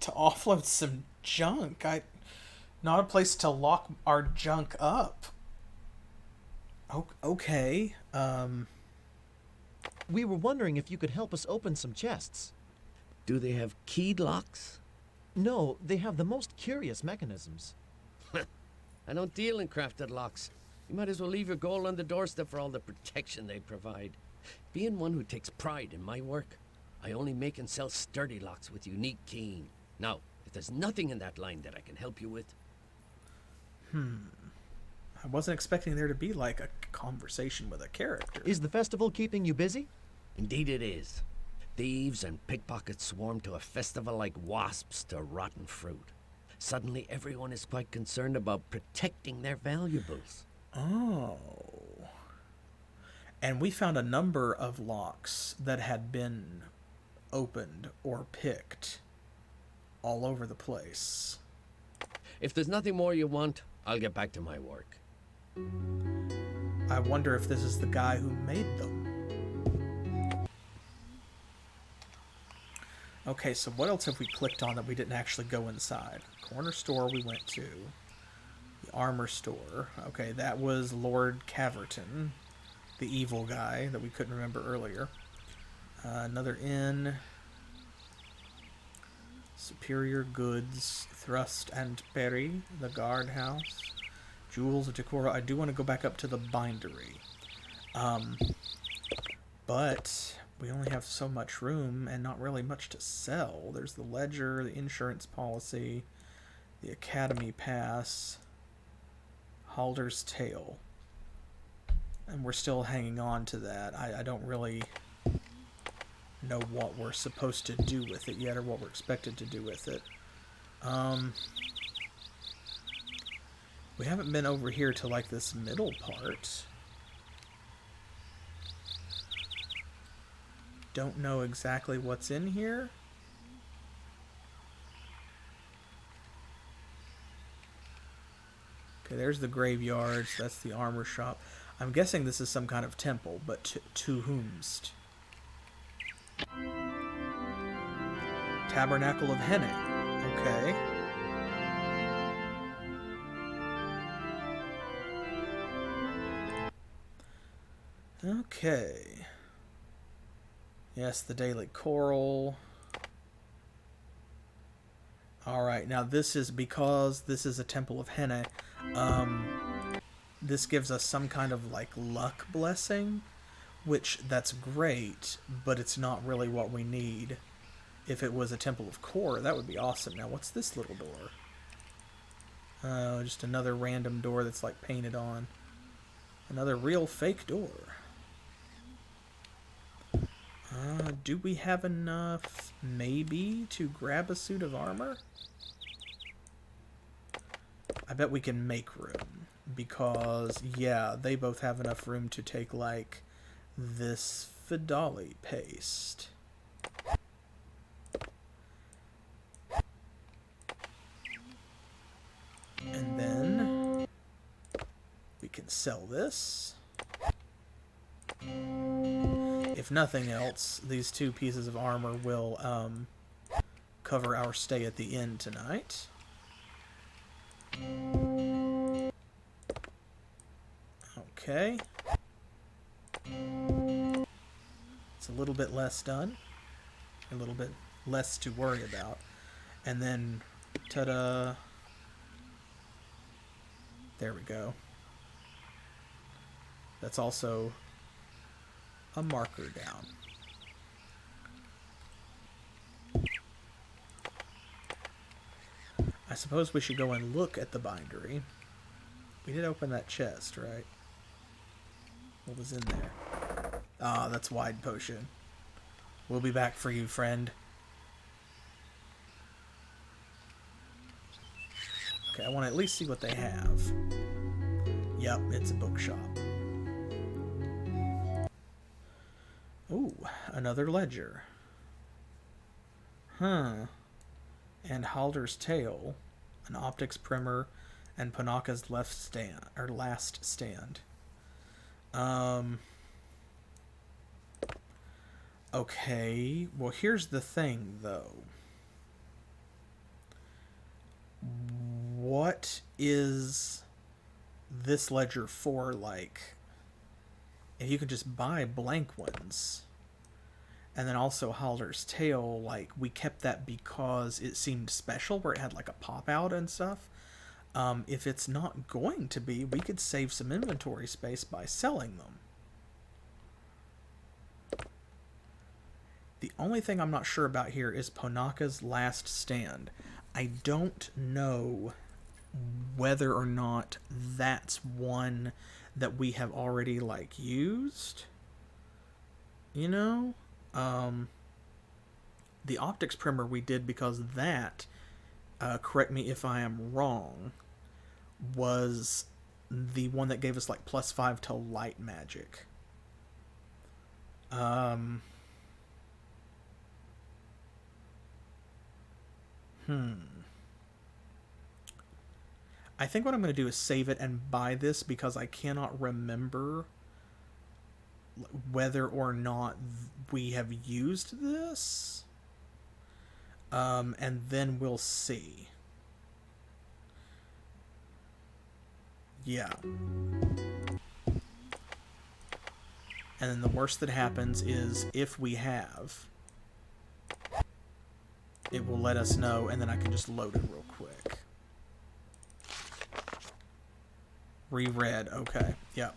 to offload some junk. Not a place to lock our junk up. Okay. We were wondering if you could help us open some chests. Do they have keyed locks? No, they have the most curious mechanisms. I don't deal in crafted locks. You might as well leave your gold on the doorstep for all the protection they provide. Being one who takes pride in my work, I only make and sell sturdy locks with unique keying. Now, if there's nothing in that line that I can help you with... I wasn't expecting there to be, like, a conversation with a character. Is the festival keeping you busy? Indeed it is. Thieves and pickpockets swarm to a festival like wasps to rotten fruit. Suddenly everyone is quite concerned about protecting their valuables. Oh. And we found a number of locks that had been opened or picked all over the place. If there's nothing more you want, I'll get back to my work. I wonder if this is the guy who made them. Okay, so what else have we clicked on that we didn't actually go inside? Corner store we went to. The armor store. Okay, that was Lord Caverton, the evil guy that we couldn't remember earlier. Another inn. Superior Goods, Thrust and Berry, the guardhouse. Jewels of Decora. I do want to go back up to the bindery. But we only have so much room and not really much to sell. There's the ledger, the insurance policy, the academy pass, Halder's Tale. And we're still hanging on to that. I don't really know what we're supposed to do with it yet or what we're expected to do with it. We haven't been over here to, like, this middle part. don't know exactly what's in here. Okay, there's the graveyards. That's the armor shop. I'm guessing this is some kind of temple, but to whomst? Tabernacle of Henne. Okay. Okay. Yes, the Daily Choral. Alright, now this is because this is a Temple of Henne. This gives us some kind of, like, luck blessing, which, that's great, but it's not really what we need. If it was a Temple of Core, that would be awesome. Now, what's this little door? Oh, just another random door that's, like, painted on. Another real fake door. Do we have enough, maybe, to grab a suit of armor? I bet we can make room. Because, yeah, they both have enough room to take, like, this Fidali paste. And then we can sell this. If nothing else, these 2 pieces of armor will cover our stay at the inn tonight. Okay. It's a little bit less done. A little bit less to worry about. And then, ta-da. There we go. That's also a marker down. I suppose we should go and look at the bindery. We did open that chest, right? What was in there? Ah, that's wide potion. We'll be back for you, friend. Okay, I want to at least see what they have. Yep, it's a bookshop. Ooh, another ledger. Huh. And Halder's Tale, an optics primer, and Panaka's last stand. Okay, well here's the thing though. What is this ledger for, like, if you could just buy blank ones? And then also Halder's Tale, like, we kept that because it seemed special, where it had like a pop out and stuff. If it's not going to be, we could save some inventory space by selling them. The only thing I'm not sure about here is Panaka's last stand. I don't know whether or not that's one that we have already, like, used. You know? The optics primer we did because that, correct me if I am wrong, was the one that gave us, like, +5 to light magic. I think what I'm going to do is save it and buy this because I cannot remember whether or not we have used this. And then we'll see. Yeah. And then the worst that happens is if we have, it will let us know, and then I can just load it real quick. Reread, okay, yep.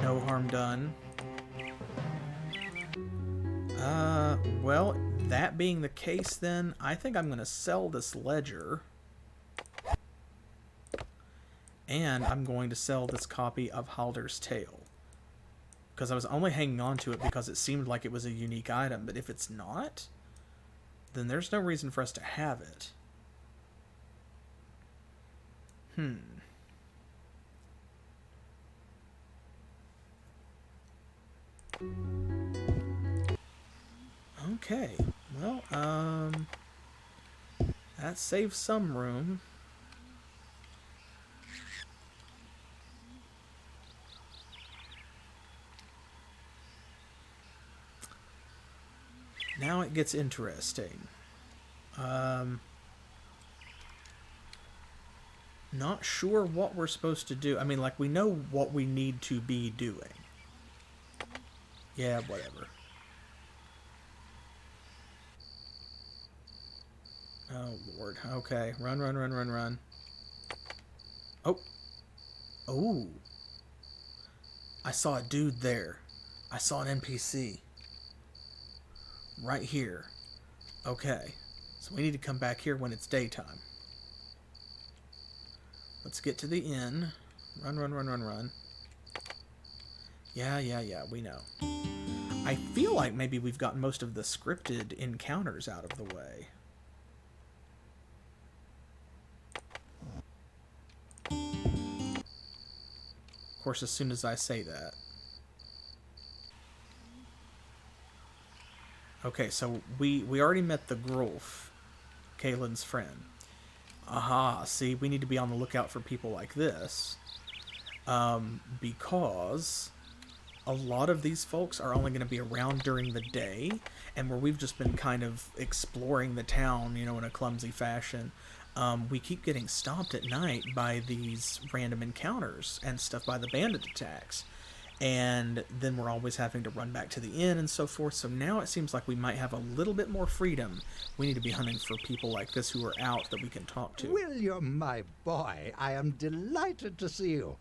No harm done. Well, that being the case then, I think I'm going to sell this ledger. And I'm going to sell this copy of Halder's Tale. Because I was only hanging on to it because it seemed like it was a unique item, but if it's not, then there's no reason for us to have it. Okay, well, that saves some room. Now it gets interesting. Not sure what we're supposed to do. I mean, like, we know what we need to be doing. Yeah, whatever. Oh, Lord. Okay. Run, run, run, run, run. Oh. Oh. I saw a dude there. I saw an NPC. Right here. Okay. So we need to come back here when it's daytime. Let's get to the inn. Run, run, run, run, run. Yeah, we know. I feel like maybe we've gotten most of the scripted encounters out of the way. Of course, as soon as I say that. Okay, so we already met the Grolf, Kaylin's friend. Aha, see, we need to be on the lookout for people like this. Because a lot of these folks are only going to be around during the day, and where we've just been kind of exploring the town, you know, in a clumsy fashion, we keep getting stopped at night by these random encounters and stuff, by the bandit attacks. And then we're always having to run back to the inn and so forth. So now it seems like we might have a little bit more freedom. We need to be hunting for people like this who are out that we can talk to. William, my boy, I am delighted to see you.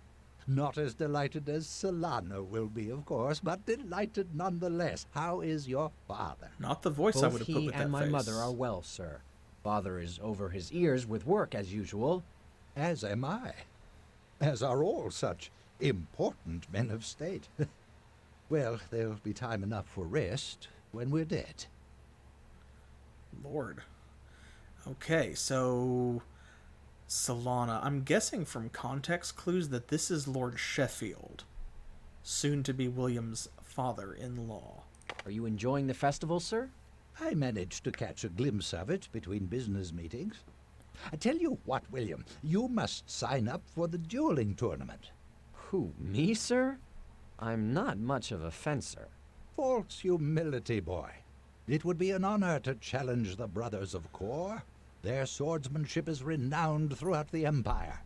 Not as delighted as Solano will be, of course, but delighted nonetheless. How is your father? Not the voice I would have put with that face. Both he and my mother are well, sir. Father is over his ears with work, as usual. As am I. As are all such important men of state. Well, there'll be time enough for rest when we're dead. Lord. Okay, so Solana. I'm guessing from context clues that this is Lord Sheffield, soon to be William's father-in-law. Are you enjoying the festival, sir? I managed to catch a glimpse of it between business meetings. I tell you what, William, you must sign up for the dueling tournament. Who, me, sir? I'm not much of a fencer. False humility, boy. It would be an honor to challenge the brothers of Kor. Their swordsmanship is renowned throughout the Empire.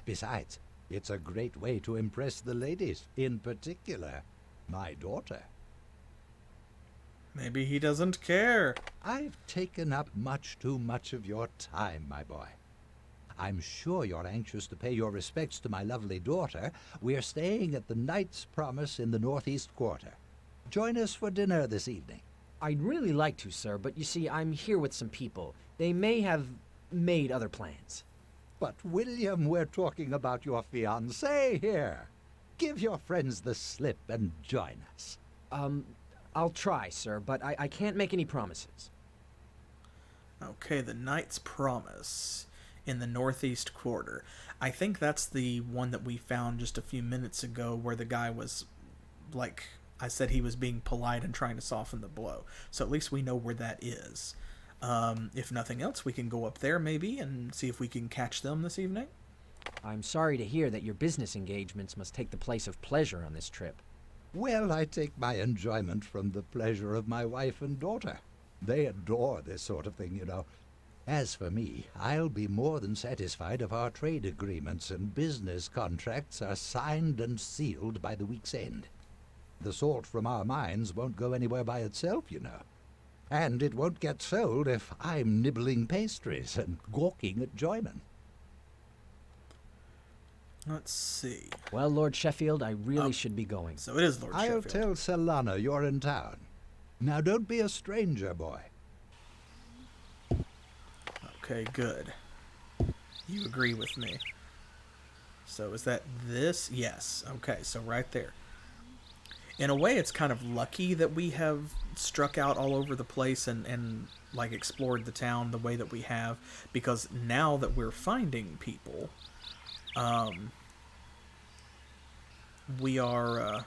Besides, it's a great way to impress the ladies, in particular, my daughter. Maybe he doesn't care. I've taken up much too much of your time, my boy. I'm sure you're anxious to pay your respects to my lovely daughter. We're staying at the Knight's Promise in the Northeast Quarter. Join us for dinner this evening. I'd really like to, sir, but you see, I'm here with some people. They may have made other plans. But, William, we're talking about your fiancée here. Give your friends the slip and join us. I'll try, sir, but I can't make any promises. Okay, the Knight's Promise in the Northeast Quarter. I think that's the one that we found just a few minutes ago where the guy was, like I said, he was being polite and trying to soften the blow. So at least we know where that is. If nothing else, we can go up there maybe and see if we can catch them this evening. I'm sorry to hear that your business engagements must take the place of pleasure on this trip. Well, I take my enjoyment from the pleasure of my wife and daughter. They adore this sort of thing, you know. As for me, I'll be more than satisfied if our trade agreements and business contracts are signed and sealed by the week's end. The salt from our mines won't go anywhere by itself, you know. And it won't get sold if I'm nibbling pastries and gawking at joymen. Let's see. Well, Lord Sheffield, I really should be going. So it is Lord I'll Sheffield. tell Solana you're in town. Now don't be a stranger, boy. Okay, good. You agree with me. So is that this? Yes. Okay, so right there. In a way, it's kind of lucky that we have struck out all over the place and like explored the town the way that we have, because now that we're finding people, we are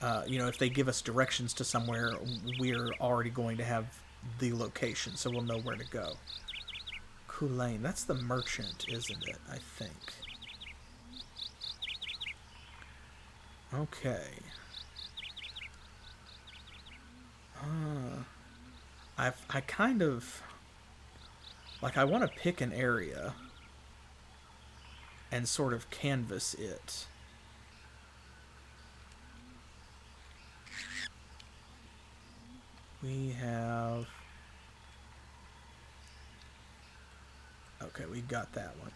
if they give us directions to somewhere, we're already going to have the location, so we'll know where to go. Kulain, that's the merchant, isn't it? I think. Okay. I kind of... Like, I want to pick an area and sort of canvas it. We have... Okay, we got that one.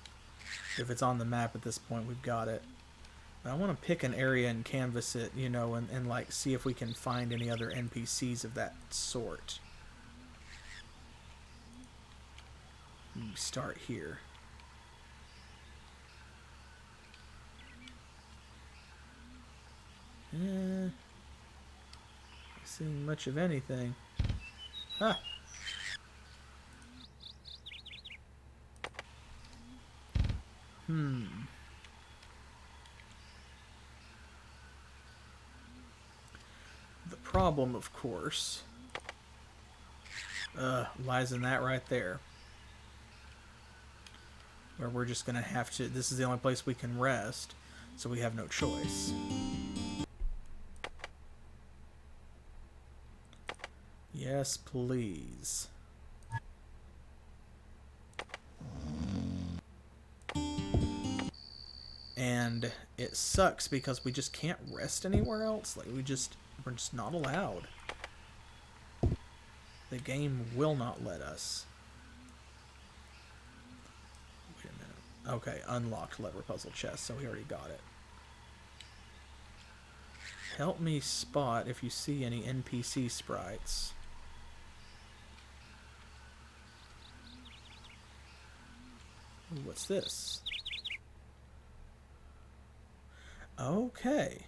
If it's on the map at this point, we've got it. But I want to pick an area and canvas it, and like see if we can find any other NPCs of that sort. We start here. Not seeing much of anything. Ha! The problem, of course, lies in that right there. Where we're just going to have to... This is the only place we can rest, so we have no choice. Yes, please. And it sucks because we just can't rest anywhere else. Like, we're just not allowed. The game will not let us. Wait a minute. Okay, unlocked lever puzzle chest, so we already got it. Help me spot if you see any NPC sprites. Ooh, what's this? Okay.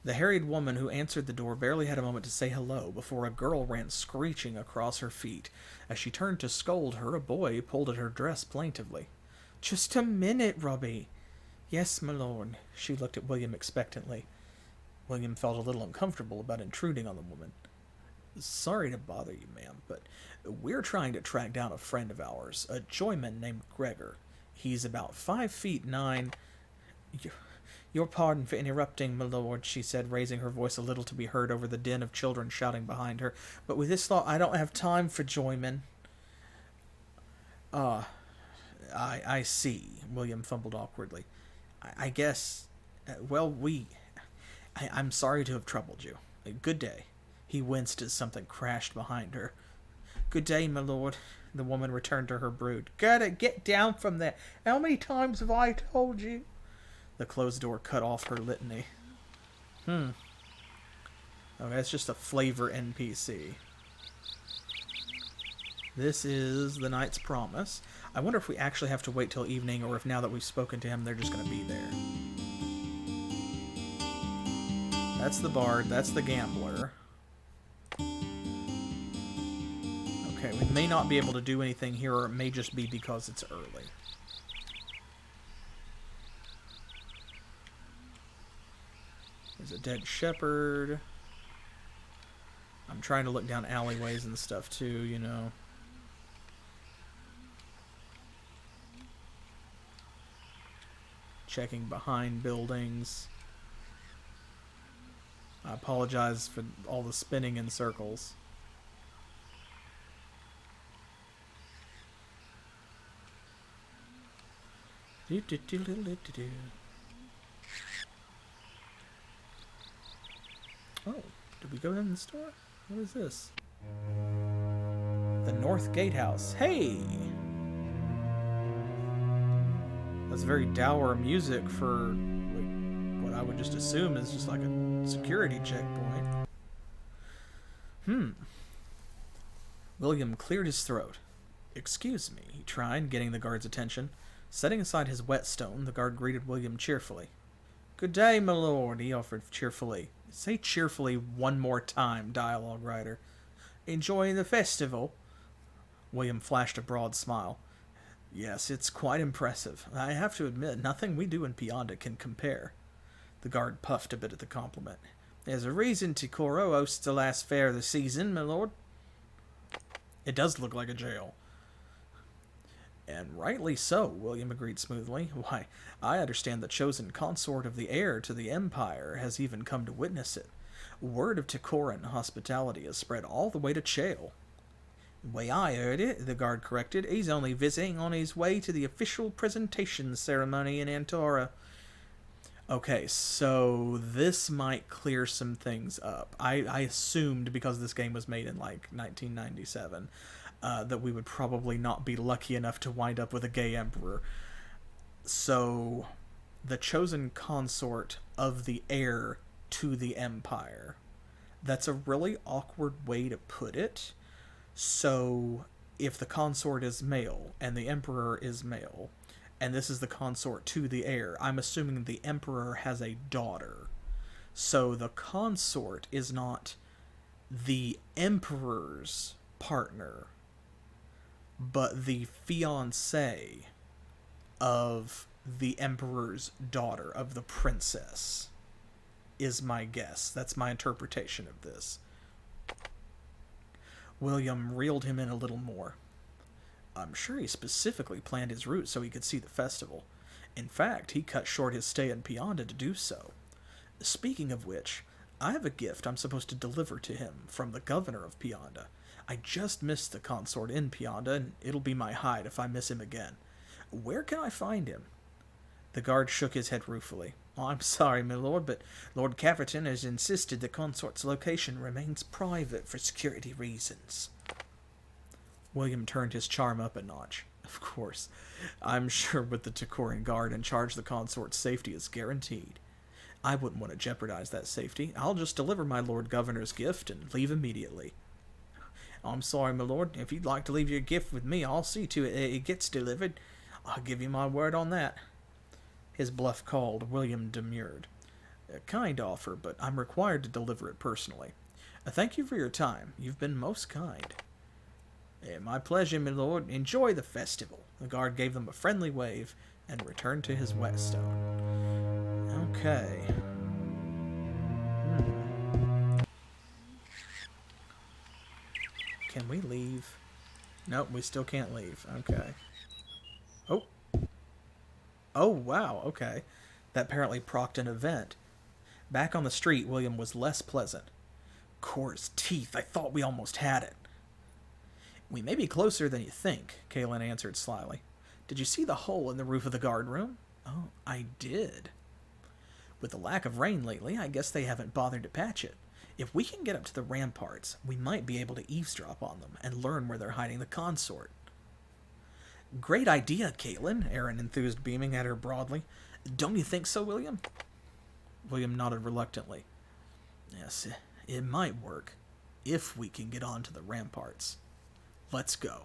The harried woman who answered the door barely had a moment to say hello before a girl ran screeching across her feet. As she turned to scold her, a boy pulled at her dress plaintively. "Just a minute, Robbie." "Yes, my lord." She looked at William expectantly. William felt a little uncomfortable about intruding on the woman. "Sorry to bother you, ma'am, but we're trying to track down a friend of ours, a joyman named Gregor. He's about 5'9". Your pardon for interrupting, my lord," she said, raising her voice a little to be heard over the din of children shouting behind her. "But with this lot, I don't have time for joymen." I see," William fumbled awkwardly. I guess, I'm sorry to have troubled you. Good day." He winced as something crashed behind her. "Good day, my lord." The woman returned to her brood. "Get down from there. How many times have I told you?" The closed door cut off her litany. Okay, it's just a flavor NPC. This is the Knight's Promise. I wonder if we actually have to wait till evening, or if now that we've spoken to him, they're just going to be there. That's the bard. That's the gambler. Okay, we may not be able to do anything here, or it may just be because it's early. There's a dead shepherd. I'm trying to look down alleyways and stuff too, Checking behind buildings. I apologize for all the spinning in circles. Oh, did we go in the store? What is this? The North Gatehouse. Hey! That's very dour music for what I would just assume is just like a security checkpoint. William cleared his throat. "Excuse me," he tried, getting the guard's attention. Setting aside his whetstone, the guard greeted William cheerfully. "Good day, my lord," he offered cheerfully. Say cheerfully one more time, dialogue writer. "Enjoying the festival?" William flashed a broad smile. "Yes, it's quite impressive. I have to admit, nothing we do in Pionda can compare." The The guard puffed a bit at the compliment. There's a reason Tikoro hosts the last fair of the season, my lord. It does look like a jail. And rightly so, William agreed smoothly. Why, I understand the chosen consort of the heir to the Empire has even come to witness it. Word of Tikoran hospitality has spread all the way to Chale. The way I heard it, the guard corrected, he's only visiting on his way to the official presentation ceremony in Antara. Okay, so this might clear some things up. I assumed, because this game was made in like 1997, that we would probably not be lucky enough to wind up with a gay emperor. So, the chosen consort of the heir to the Empire. That's a really awkward way to put it. So, if the consort is male and the emperor is male, and this is the consort to the heir, I'm assuming the emperor has a daughter. So the consort is not the emperor's partner, but the fiancé of the emperor's daughter, of the princess, is my guess. That's my interpretation of this. William reeled him in a little more. I'm sure he specifically planned his route so he could see the festival. In fact, he cut short his stay in Pionda to do so. Speaking of which, I have a gift I'm supposed to deliver to him from the governor of Pionda. I just missed the consort in Pionda, and it'll be my hide if I miss him again. Where can I find him? The guard shook his head ruefully. I'm sorry, my lord, but Lord Caverton has insisted the consort's location remains private for security reasons. William turned his charm up a notch. Of course. I'm sure with the Tikoran guard in charge, the consort's safety is guaranteed. I wouldn't want to jeopardize that safety. I'll just deliver my Lord Governor's gift and leave immediately. I'm sorry, my lord. If you'd like to leave your gift with me, I'll see to it it gets delivered. I'll give you my word on that. His bluff called, William demurred. A kind offer, but I'm required to deliver it personally. Thank you for your time. You've been most kind. My pleasure, my lord. Enjoy the festival. The guard gave them a friendly wave and returned to his whetstone. Okay. Can we leave? Nope, we still can't leave. Okay. Oh. Oh, wow. Okay. That apparently procced an event. Back on the street, William was less pleasant. Core's teeth. I thought we almost had it. We may be closer than you think, Kaelin answered slyly. Did you see the hole in the roof of the guard room? Oh, I did. With the lack of rain lately, I guess they haven't bothered to patch it. If we can get up to the ramparts, we might be able to eavesdrop on them and learn where they're hiding the consort. Great idea, Caitlin, Aaron enthused, beaming at her broadly. Don't you think so, William? William nodded reluctantly. Yes, it might work, if we can get onto the ramparts. Let's go.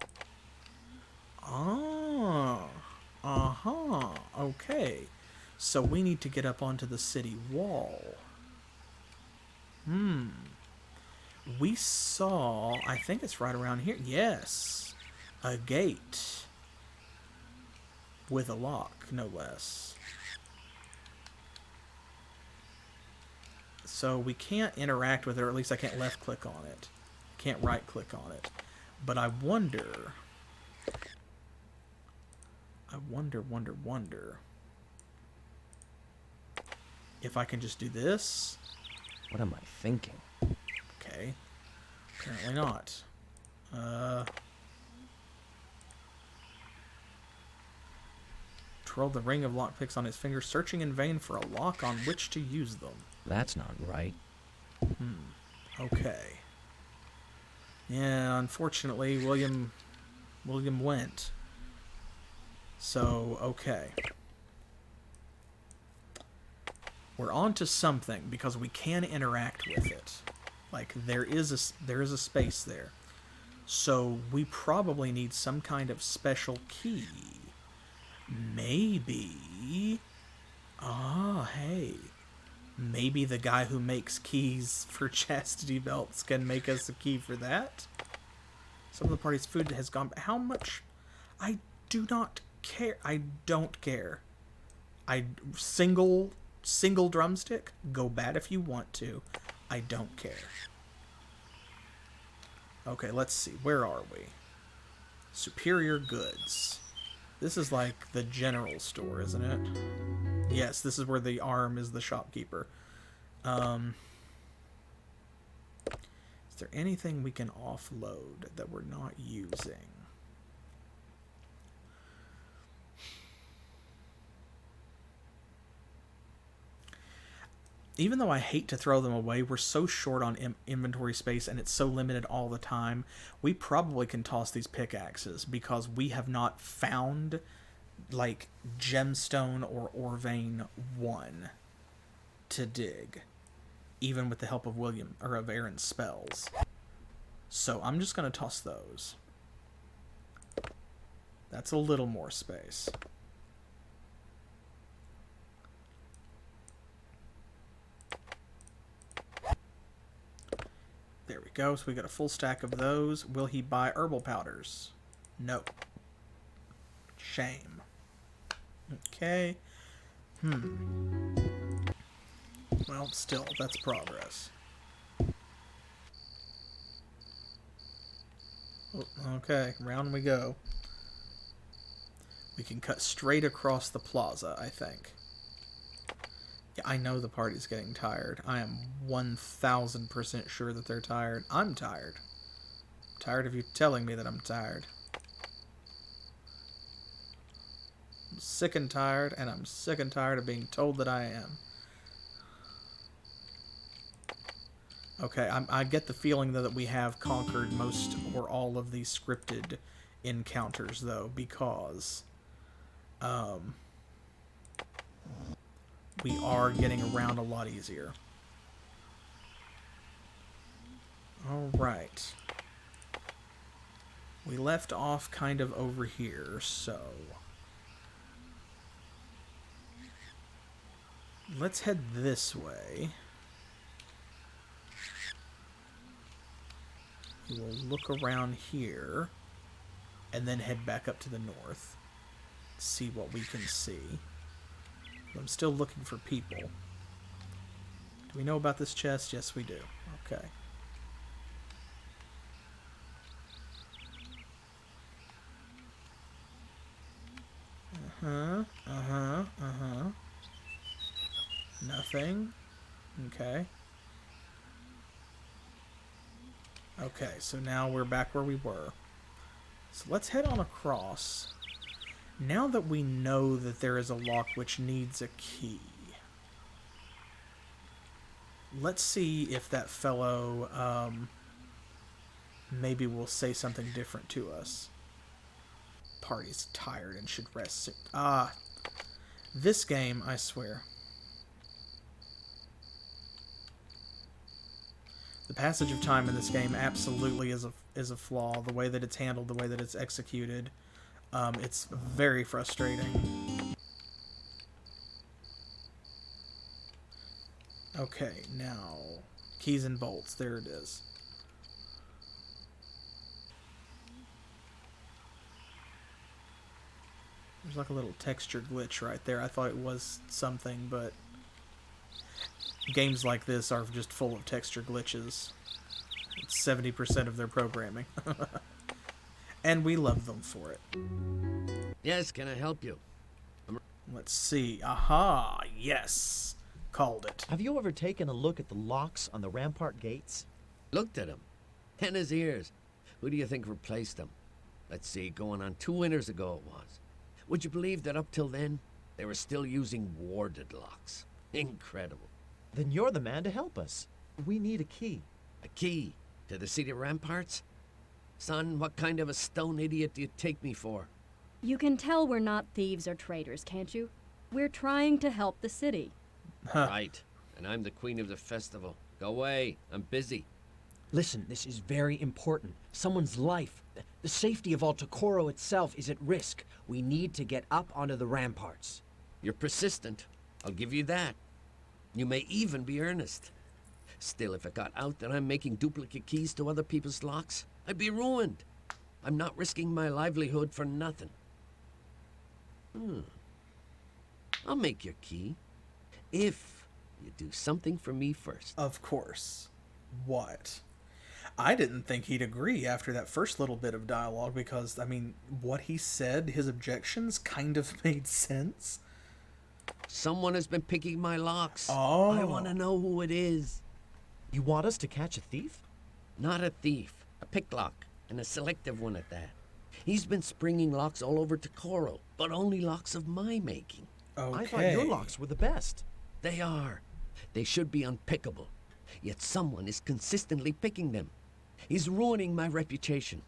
Oh, okay. So we need to get up onto the city wall. We saw, I think it's right around here. Yes, a gate with a lock, no less. So we can't interact with it, or at least I can't left click on it. Can't right click on it. But I wonder if I can just do this. What am I thinking? Okay. Apparently not. Twirled the ring of lockpicks on his finger, searching in vain for a lock on which to use them. That's not right. Okay. Yeah, unfortunately, William went. So, okay. We're on to something because we can interact with it. Like, there is a space there. So, we probably need some kind of special key. Maybe... hey. Maybe the guy who makes keys for chastity belts can make us a key for that? Some of the party's food has gone... How much? I do not care. I don't care. Single single drumstick, go bat if you want to. I don't care. Okay, let's see. Where are we? Superior Goods. This is like the general store, isn't it? Yes, this is where the arm is the shopkeeper. Is there anything we can offload that we're not using? Even though I hate to throw them away, we're so short on inventory space and it's so limited all the time, we probably can toss these pickaxes because we have not found, like, gemstone or ore vein 1 to dig, even with the help of of Aaron's spells. So I'm just going to toss those. That's a little more space. There we go. So we got a full stack of those. Will he buy herbal powders? No. Shame. Okay. Well, still, that's progress. Oh, okay, round we go. We can cut straight across the plaza, I think. Yeah, I know the party's getting tired. I am 1000% sure that they're tired. I'm tired. I'm tired of you telling me that I'm tired. I'm sick and tired, and I'm sick and tired of being told that I am. Okay, I get the feeling that we have conquered most or all of these scripted encounters, though, because we are getting around a lot easier. Alright. We left off kind of over here, so let's head this way. We'll look around here and then head back up to the north. See what we can see. I'm still looking for people. Do we know about this chest? Yes, we do. Okay. Nothing. Okay. Okay, so now we're back where we were. So let's head on across. Now that we know that there is a lock which needs a key, let's see if that fellow maybe will say something different to us. Party's tired and should rest soon. This game, I swear. The passage of time in this game absolutely is a flaw. The way that it's handled, the way that it's executed. It's very frustrating. Okay, now, keys and bolts. There it is. There's like a little texture glitch right there. I thought it was something, but games like this are just full of texture glitches. It's 70% of their programming. And we love them for it. Yes, can I help you? Let's see. Aha, yes. Called it. Have you ever taken a look at the locks on the rampart gates? Looked at him. 10 his ears. Who do you think replaced them? Let's see, going on 2 winters ago it was. Would you believe that up till then, they were still using warded locks? Incredible. Then you're the man to help us. We need a key. A key to the city ramparts? Son, what kind of a stone idiot do you take me for? You can tell we're not thieves or traitors, can't you? We're trying to help the city. Right. And I'm the queen of the festival. Go away. I'm busy. Listen, this is very important. Someone's life, the safety of Altacoro itself is at risk. We need to get up onto the ramparts. You're persistent. I'll give you that. You may even be earnest. Still, if it got out that I'm making duplicate keys to other people's locks, I'd be ruined. I'm not risking my livelihood for nothing. I'll make your key. if you do something for me first. Of course. What? I didn't think he'd agree after that first little bit of dialogue because, I mean, what he said, his objections kind of made sense. Someone has been picking my locks. Oh. I want to know who it is. You want us to catch a thief? Not a thief, a picklock, and a selective one at that. He's been springing locks all over Tokoro, but only locks of my making. Okay. I thought your locks were the best. They are. They should be unpickable. Yet someone is consistently picking them. He's ruining my reputation.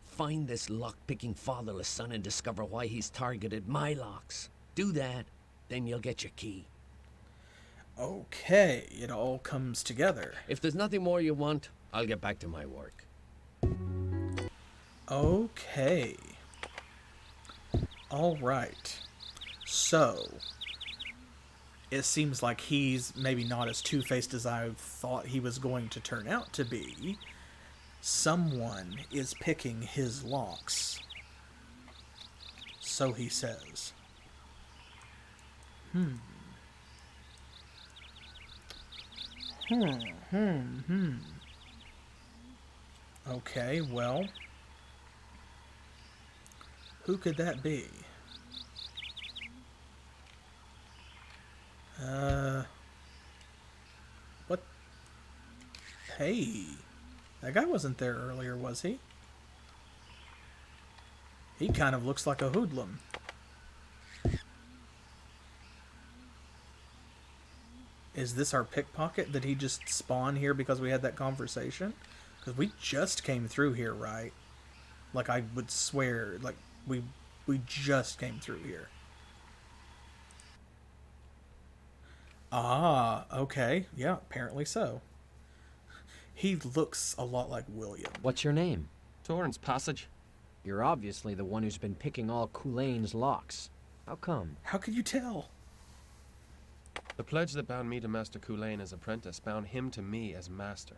Find this lock-picking fatherless son and discover why he's targeted my locks. Do that, then you'll get your key. Okay, it all comes together. If there's nothing more you want, I'll get back to my work. Okay. All right. So, it seems like he's maybe not as two-faced as I thought he was going to turn out to be. Someone is picking his locks. So he says. Okay, well, who could that be? What? Hey, that guy wasn't there earlier, was he? He kind of looks like a hoodlum. Is this our pickpocket? Did he just spawn here because we had that conversation? Because we just came through here, right? Like, I would swear, like, we just came through here. Ah, okay. Yeah, apparently so. He looks a lot like William. What's your name? Torrance Passage. You're obviously the one who's been picking all Kulane's locks. How come? How could you tell? The pledge that bound me to Master Kulane as apprentice bound him to me as master.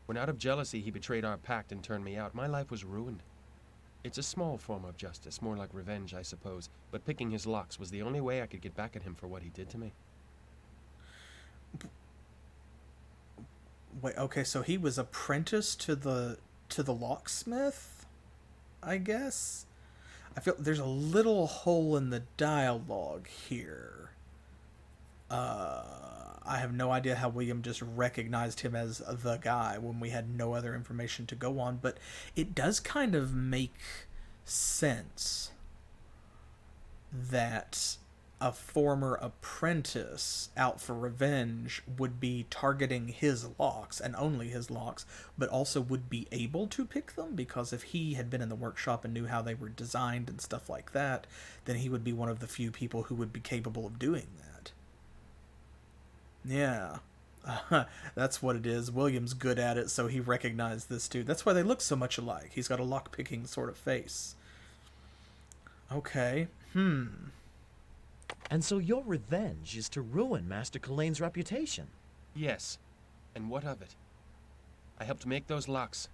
When out of jealousy he betrayed our pact and turned me out, my life was ruined. It's a small form of justice, more like revenge, I suppose, but picking his locks was the only way I could get back at him for what he did to me. Wait, okay, so he was apprenticed to the locksmith, I guess? I feel there's a little hole in the dialogue here. I have no idea how William just recognized him as the guy when we had no other information to go on, but it does kind of make sense that a former apprentice out for revenge would be targeting his locks, and only his locks, but also would be able to pick them, because if he had been in the workshop and knew how they were designed and stuff like that, then he would be one of the few people who would be capable of doing that. Yeah, that's what it is. William's good at it, so he recognized this dude. That's why they look so much alike. He's got a lock-picking sort of face. Okay, And so your revenge is to ruin Master Kulane's reputation. Yes, and what of it? I helped make those locks.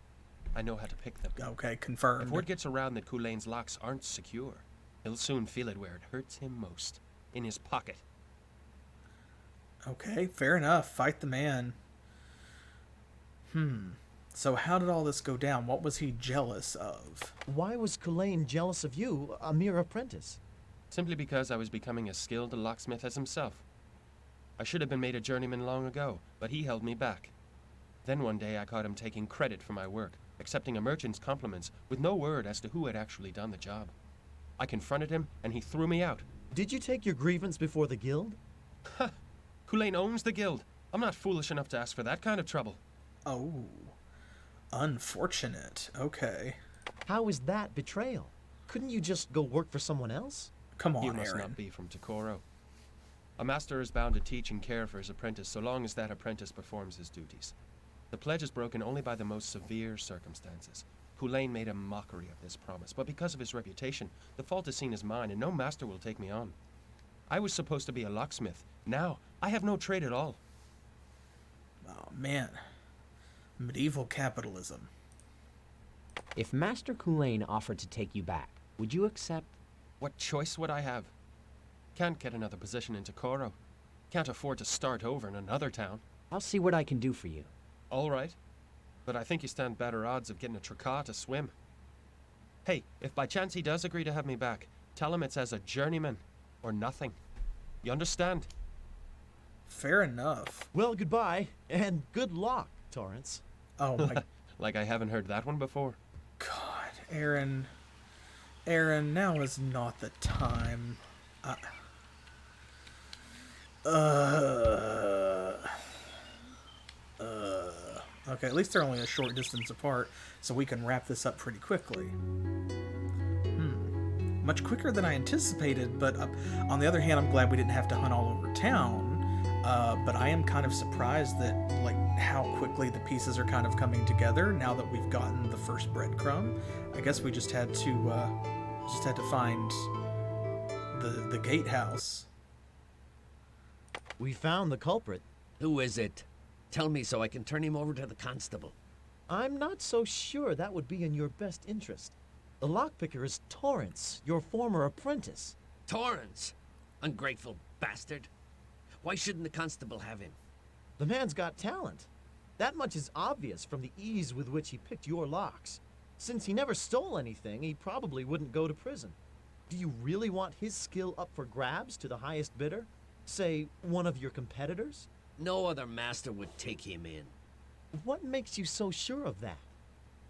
I know how to pick them. Okay, confirmed. If word gets around that Kulane's locks aren't secure, he'll soon feel it where it hurts him most. In his pocket. Okay, fair enough. Fight the man. So how did all this go down? What was he jealous of? Why was Kulane jealous of you, a mere apprentice? Simply because I was becoming as skilled a locksmith as himself. I should have been made a journeyman long ago, but he held me back. Then one day I caught him taking credit for my work, accepting a merchant's compliments, with no word as to who had actually done the job. I confronted him, and he threw me out. Did you take your grievance before the guild? Ha! Kulane owns the guild. I'm not foolish enough to ask for that kind of trouble. Oh, unfortunate. Okay. How is that betrayal? Couldn't you just go work for someone else? Come on, You must Aaron. not be from Tokoro. A master is bound to teach and care for his apprentice so long as that apprentice performs his duties. The pledge is broken only by the most severe circumstances. Kulane made a mockery of this promise, but because of his reputation, the fault is seen as mine, and no master will take me on. I was supposed to be a locksmith. Now, I have no trade at all. Oh, man. Medieval capitalism. If Master Kulane offered to take you back, would you accept? What choice would I have? Can't get another position in Tokoro. Can't afford to start over in another town. I'll see what I can do for you. All right. But I think you stand better odds of getting a Trakah to swim. Hey, if by chance he does agree to have me back, tell him it's as a journeyman, or nothing. You understand? Fair enough. Well, goodbye, and good luck, Torrance. Oh my Like I haven't heard that one before. God, Aaron. Aaron, now is not the time. Okay, at least they're only a short distance apart, so we can wrap this up pretty quickly. Much quicker than I anticipated, but on the other hand, I'm glad we didn't have to hunt all over town. But I am kind of surprised that, like, how quickly the pieces are kind of coming together now that we've gotten the first breadcrumb. I guess we just had to find the gatehouse. We found the culprit. Who is it? Tell me so I can turn him over to the constable. I'm not so sure that would be in your best interest. The lockpicker is Torrance, your former apprentice. Torrance! Ungrateful bastard. Why shouldn't the constable have him? The man's got talent. That much is obvious from the ease with which he picked your locks. Since he never stole anything, he probably wouldn't go to prison. Do you really want his skill up for grabs to the highest bidder? Say, one of your competitors? No other master would take him in. What makes you so sure of that?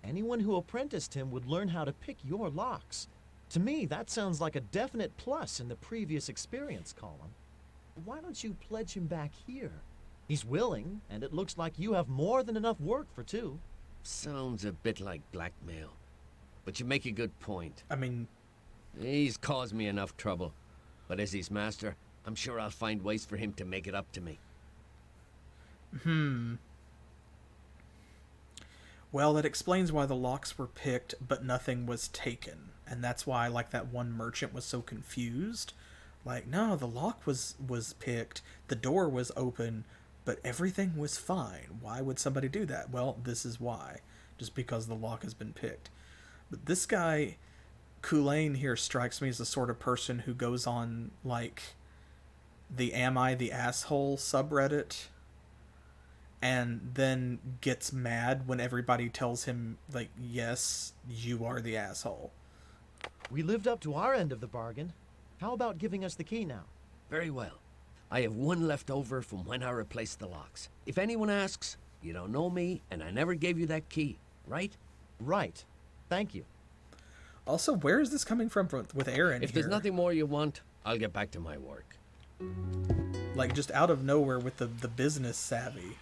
Anyone who apprenticed him would learn how to pick your locks. To me, that sounds like a definite plus in the previous experience column. Why don't you pledge him back here? He's willing, and it looks like you have more than enough work for two. Sounds a bit like blackmail. But you make a good point. I mean, He's caused me enough trouble. But as his master, I'm sure I'll find ways for him to make it up to me. well, that explains why the locks were picked, but nothing was taken. And that's why, like, that one merchant was so confused. Like, no, the lock was picked, the door was open, but everything was fine. Why would somebody do that? Well, this is why. Just because the lock has been picked. But this guy, Kulain here, strikes me as the sort of person who goes on, like, the Am I the Asshole subreddit, and then gets mad when everybody tells him, like, yes, you are the asshole. We lived up to our end of the bargain. How about giving us the key now? Very well. I have one left over from when I replaced the locks. If anyone asks, you don't know me, and I never gave you that key, right? Right. Thank you. Also, where is this coming from with Aaron If here? there's nothing more you want, I'll get back to my work. Like, just out of nowhere with the business savvy.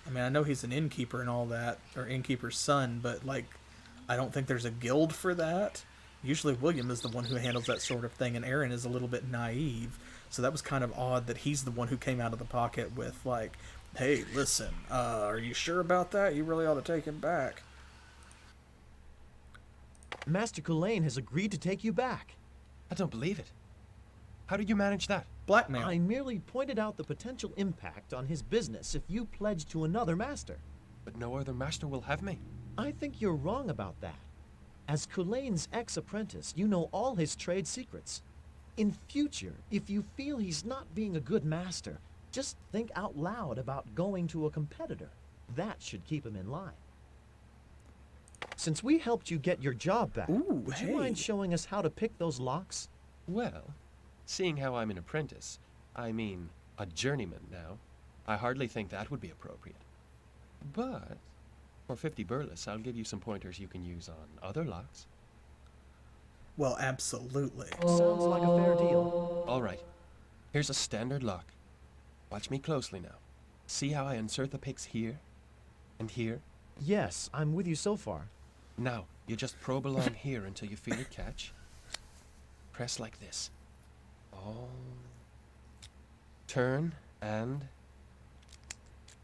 I mean, I know he's an innkeeper and all that, or innkeeper's son, but, like, I don't think there's a guild for that. Usually William is the one who handles that sort of thing, and Aaron is a little bit naive. So that was kind of odd that he's the one who came out of the pocket with, like, hey, listen, are you sure about that? You really ought to take him back. Master Kulain has agreed to take you back. I don't believe it. How did you manage that? Blackmail. I merely pointed out the potential impact on his business if you pledge to another master. But no other master will have me. I think you're wrong about that. As Kulain's ex-apprentice, you know all his trade secrets. In future, if you feel he's not being a good master, just think out loud about going to a competitor. That should keep him in line. Since we helped you get your job back, Ooh, would hey. you mind showing us how to pick those locks? Well, seeing how I'm an apprentice, I mean, a journeyman now, I hardly think that would be appropriate. But for 50 burles, I'll give you some pointers you can use on other locks. Well, absolutely. Sounds like a fair deal. All right, here's a standard lock. Watch me closely now. See how I insert the picks here and here? Yes, I'm with you so far. Now, you just probe along here until you feel it catch. Press like this. Oh. Turn and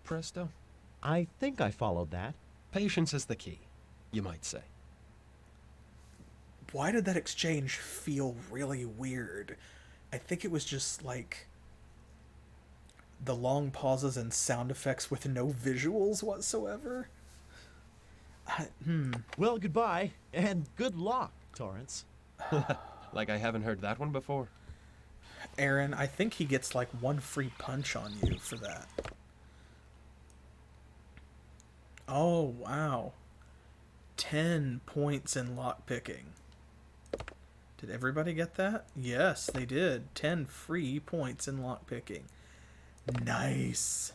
presto. I think I followed that. Patience is the key, you might say. Why did that exchange feel really weird? I think it was just, like, the long pauses and sound effects with no visuals whatsoever. Well, goodbye, and good luck, Torrance. Like I haven't heard that one before. Aaron, I think he gets like 1 free punch on you for that. Oh, wow. 10 points in lockpicking. Did everybody get that? Yes, they did. 10 free points in lockpicking. Nice.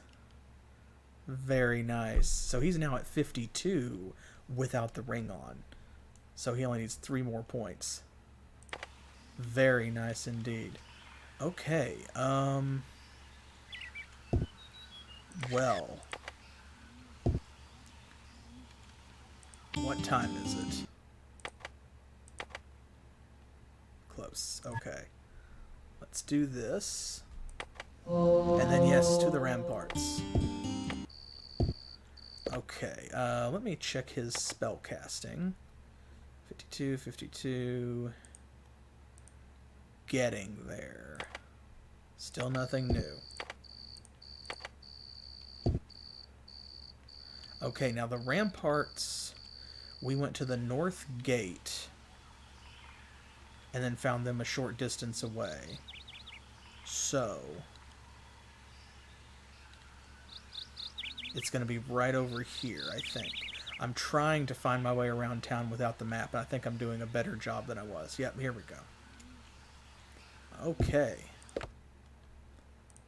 Very nice. So he's now at 52 without the ring on. So he only needs 3 more points. Very nice indeed. Okay, well, what time is it? Close. Okay. Let's do this. And then yes, to the ramparts. Okay, let me check his spell casting. 52, 52. Getting there. Still nothing new. Okay, now the ramparts, we went to the north gate and then found them a short distance away. So it's going to be right over here, I think. I'm trying to find my way around town without the map, and I think I'm doing a better job than I was. Yep, here we go. Okay.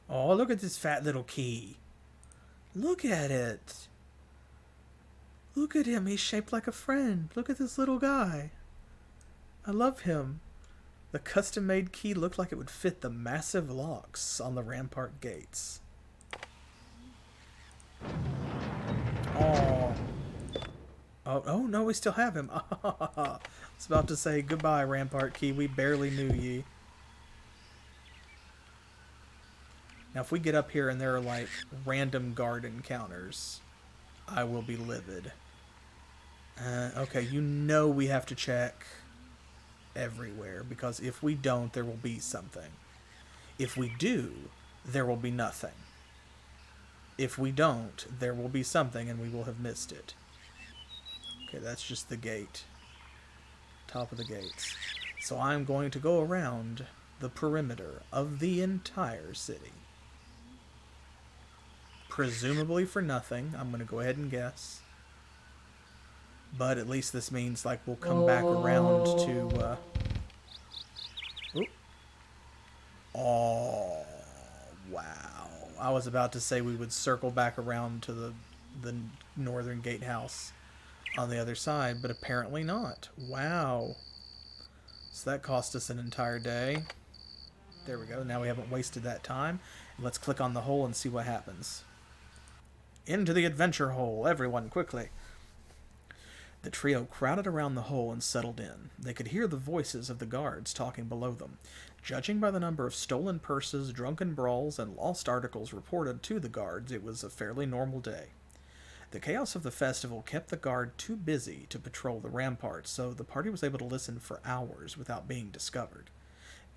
Oh, look at this fat little key. Look at it. Look at him. He's shaped like a friend. Look at this little guy. I love him. The custom-made key looked like it would fit the massive locks on the rampart gates. Oh. Oh, no, we still have him. I was about to say goodbye, rampart key. We barely knew ye. Now, if we get up here and there are, like, random guard encounters, I will be livid. Okay, you know we have to check everywhere, because if we don't, there will be something. If we do, there will be nothing. If we don't, there will be something and we will have missed it. Okay, that's just the gate. Top of the gates. So I'm going to go around the perimeter of the entire city. Presumably for nothing. I'm going to go ahead and guess. But at least this means, like, we'll come back around to, Oop. Oh, wow. I was about to say we would circle back around to the northern gatehouse on the other side, but apparently not. Wow. So that cost us an entire day. There we go. Now we haven't wasted that time. Let's click on the hole and see what happens. Into the adventure hole, everyone, quickly. The trio crowded around the hole and settled in. They could hear the voices of the guards talking below them. Judging by the number of stolen purses, drunken brawls, and lost articles reported to the guards, it was a fairly normal day. The chaos of the festival kept the guard too busy to patrol the ramparts, so the party was able to listen for hours without being discovered.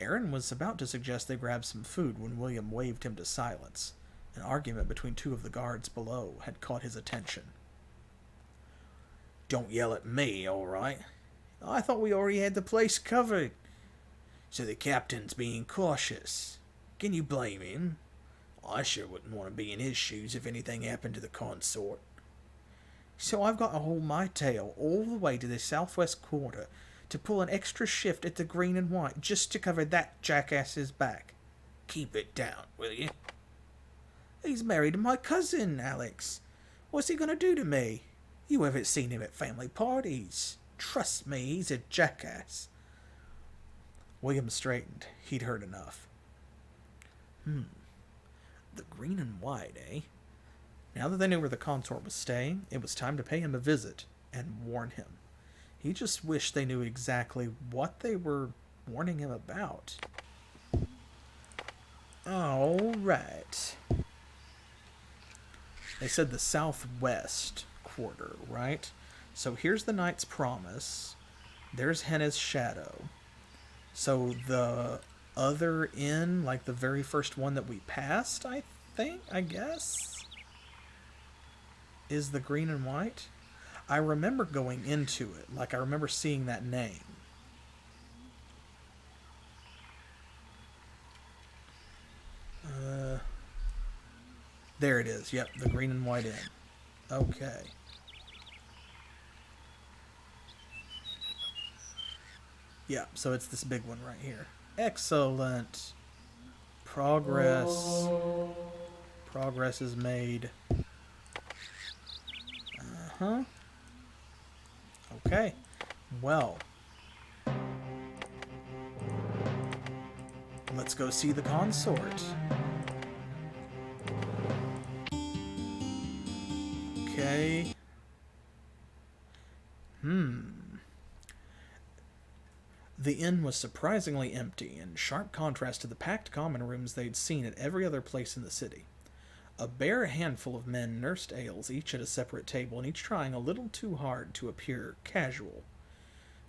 Aaron was about to suggest they grab some food when William waved him to silence. An argument between 2 of the guards below had caught his attention. "Don't yell at me, all right? I thought we already had the place covered. So the captain's being cautious. Can you blame him? I sure wouldn't want to be in his shoes if anything happened to the consort. So I've got to hold my tail all the way to the southwest quarter to pull an extra shift at the green and white just to cover that jackass's back. Keep it down, will you? He's married to my cousin, Alex. What's he going to do to me? You haven't seen him at family parties. Trust me, he's a jackass." William straightened. He'd heard enough. The green and white, eh? Now that they knew where the consort was staying, it was time to pay him a visit and warn him. He just wished they knew exactly what they were warning him about. All right. They said the southwest quarter, right? So here's the Knight's Promise. There's Henna's Shadow. So the other inn, like the very first one that we passed, I guess, is the green and white. I remember going into it. Like, I remember seeing that name. There it is. Yep, the green and white inn. Okay. Yeah, so it's this big one right here. Excellent. Progress. Progress is made. Uh-huh. Okay. Well. Let's go see the consort. Okay. The inn was surprisingly empty, in sharp contrast to the packed common rooms they'd seen at every other place in the city. A bare handful of men nursed ales, each at a separate table, and each trying a little too hard to appear casual.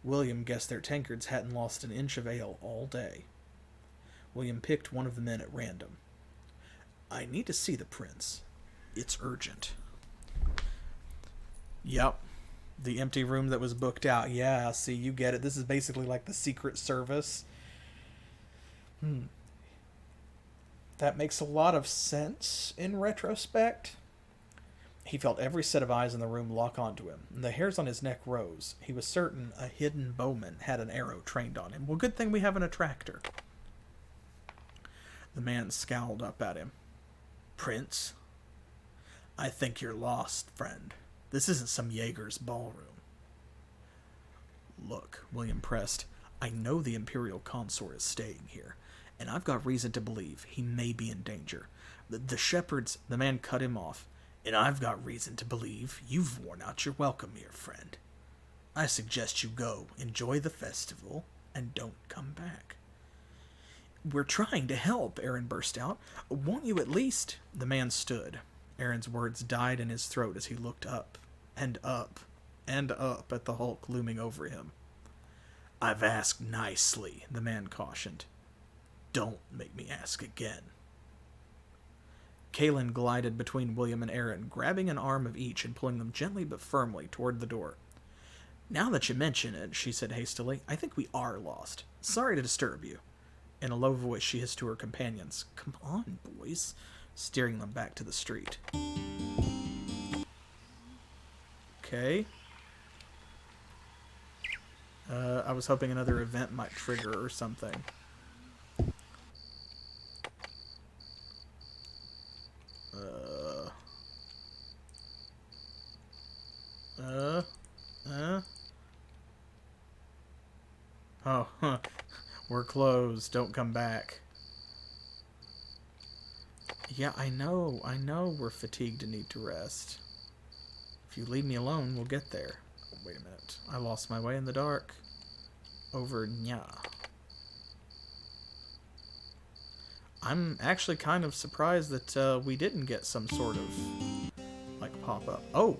William guessed their tankards hadn't lost an inch of ale all day. William picked one of the men at random. I need to see the prince. It's urgent. Yep. The empty room that was booked out. Yeah, see, you get it. This is basically like the Secret Service. That makes a lot of sense in retrospect. He felt every set of eyes in the room lock onto him. The hairs on his neck rose. He was certain a hidden bowman had an arrow trained on him. Well, good thing we have an attractor. The man scowled up at him. Prince, I think you're lost, friend. This isn't some Jaeger's ballroom. Look, William pressed, I know the Imperial Consort is staying here, and I've got reason to believe he may be in danger. The shepherds, the man cut him off, and I've got reason to believe you've worn out your welcome here, friend. I suggest you go, enjoy the festival, and don't come back. We're trying to help, Aaron burst out. Won't you at least? The man stood. Aaron's words died in his throat as he looked up, and up, and up at the Hulk looming over him. I've asked nicely, the man cautioned. Don't make me ask again. Kaelin glided between William and Aaron, grabbing an arm of each and pulling them gently but firmly toward the door. Now that you mention it, she said hastily, I think we are lost. Sorry to disturb you. In a low voice, she hissed to her companions, Come on, boys, steering them back to the street. Okay. I was hoping another event might trigger or something. Oh, huh. We're closed. Don't come back. Yeah, I know we're fatigued and need to rest. If you leave me alone, we'll get there. Oh, wait a minute. I lost my way in the dark. Over nya. I'm actually kind of surprised that we didn't get some sort of, like, pop-up. Oh!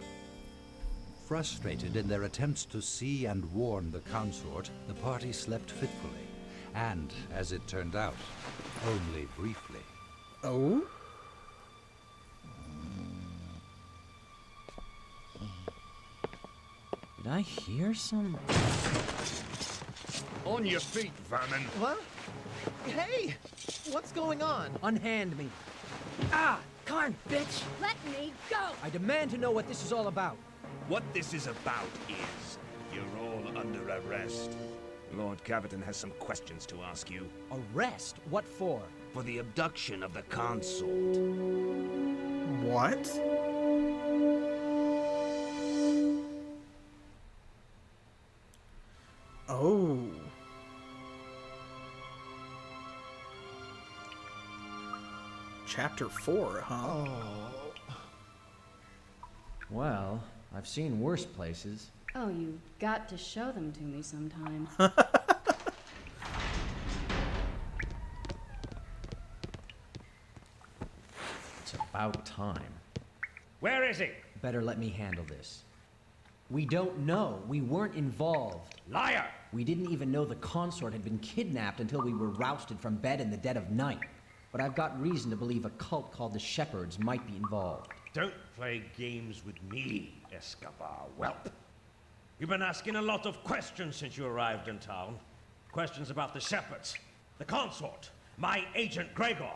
Frustrated in their attempts to see and warn the consort, the party slept fitfully. And, as it turned out, only briefly. Oh? Did I hear some... On your feet, vermin. What? Hey! What's going on? Unhand me. Ah! Karn, bitch! Let me go! I demand to know what this is all about. What this is about is, you're all under arrest. Lord Caviton has some questions to ask you. Arrest? What for? For the abduction of the consort. What? Oh. Chapter 4, huh? Oh. Well, I've seen worse places. Oh, you got to show them to me sometime. It's about time. Where is he? Better let me handle this. We don't know. We weren't involved. Liar! We didn't even know the consort had been kidnapped until we were rousted from bed in the dead of night. But I've got reason to believe a cult called the Shepherds might be involved. Don't play games with me, Escobar whelp. You've been asking a lot of questions since you arrived in town. Questions about the Shepherds, the consort, my agent Gregor.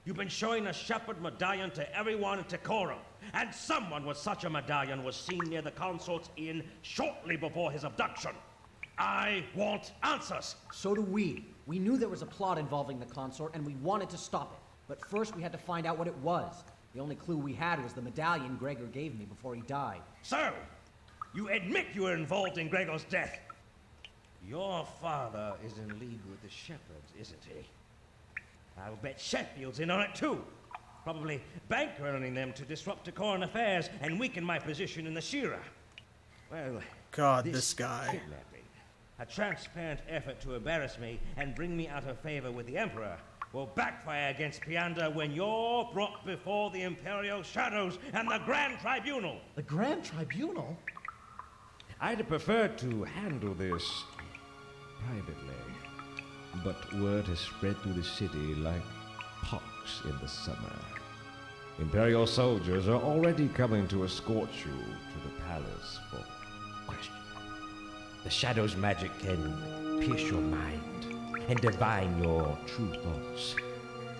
You've been showing a shepherd medallion to everyone in Tokoro, and someone with such a medallion was seen near the Consort's inn shortly before his abduction. I want answers! So do we. We knew there was a plot involving the Consort, and we wanted to stop it. But first we had to find out what it was. The only clue we had was the medallion Gregor gave me before he died. So, you admit you were involved in Gregor's death? Your father is in league with the shepherds, isn't he? I'll bet Sheffield's in on it too. Probably bankrolling them to disrupt Tokoran affairs and weaken my position in the Shira. Well, God, this guy. Kidnapping, a transparent effort to embarrass me and bring me out of favor with the Emperor, will backfire against Piander when you're brought before the Imperial Shadows and the Grand Tribunal. The Grand Tribunal? I'd have preferred to handle this privately, but word has spread through the city like pox in the summer. Imperial soldiers are already coming to escort you to the palace for questioning. The Shadow's magic can pierce your mind and divine your true thoughts.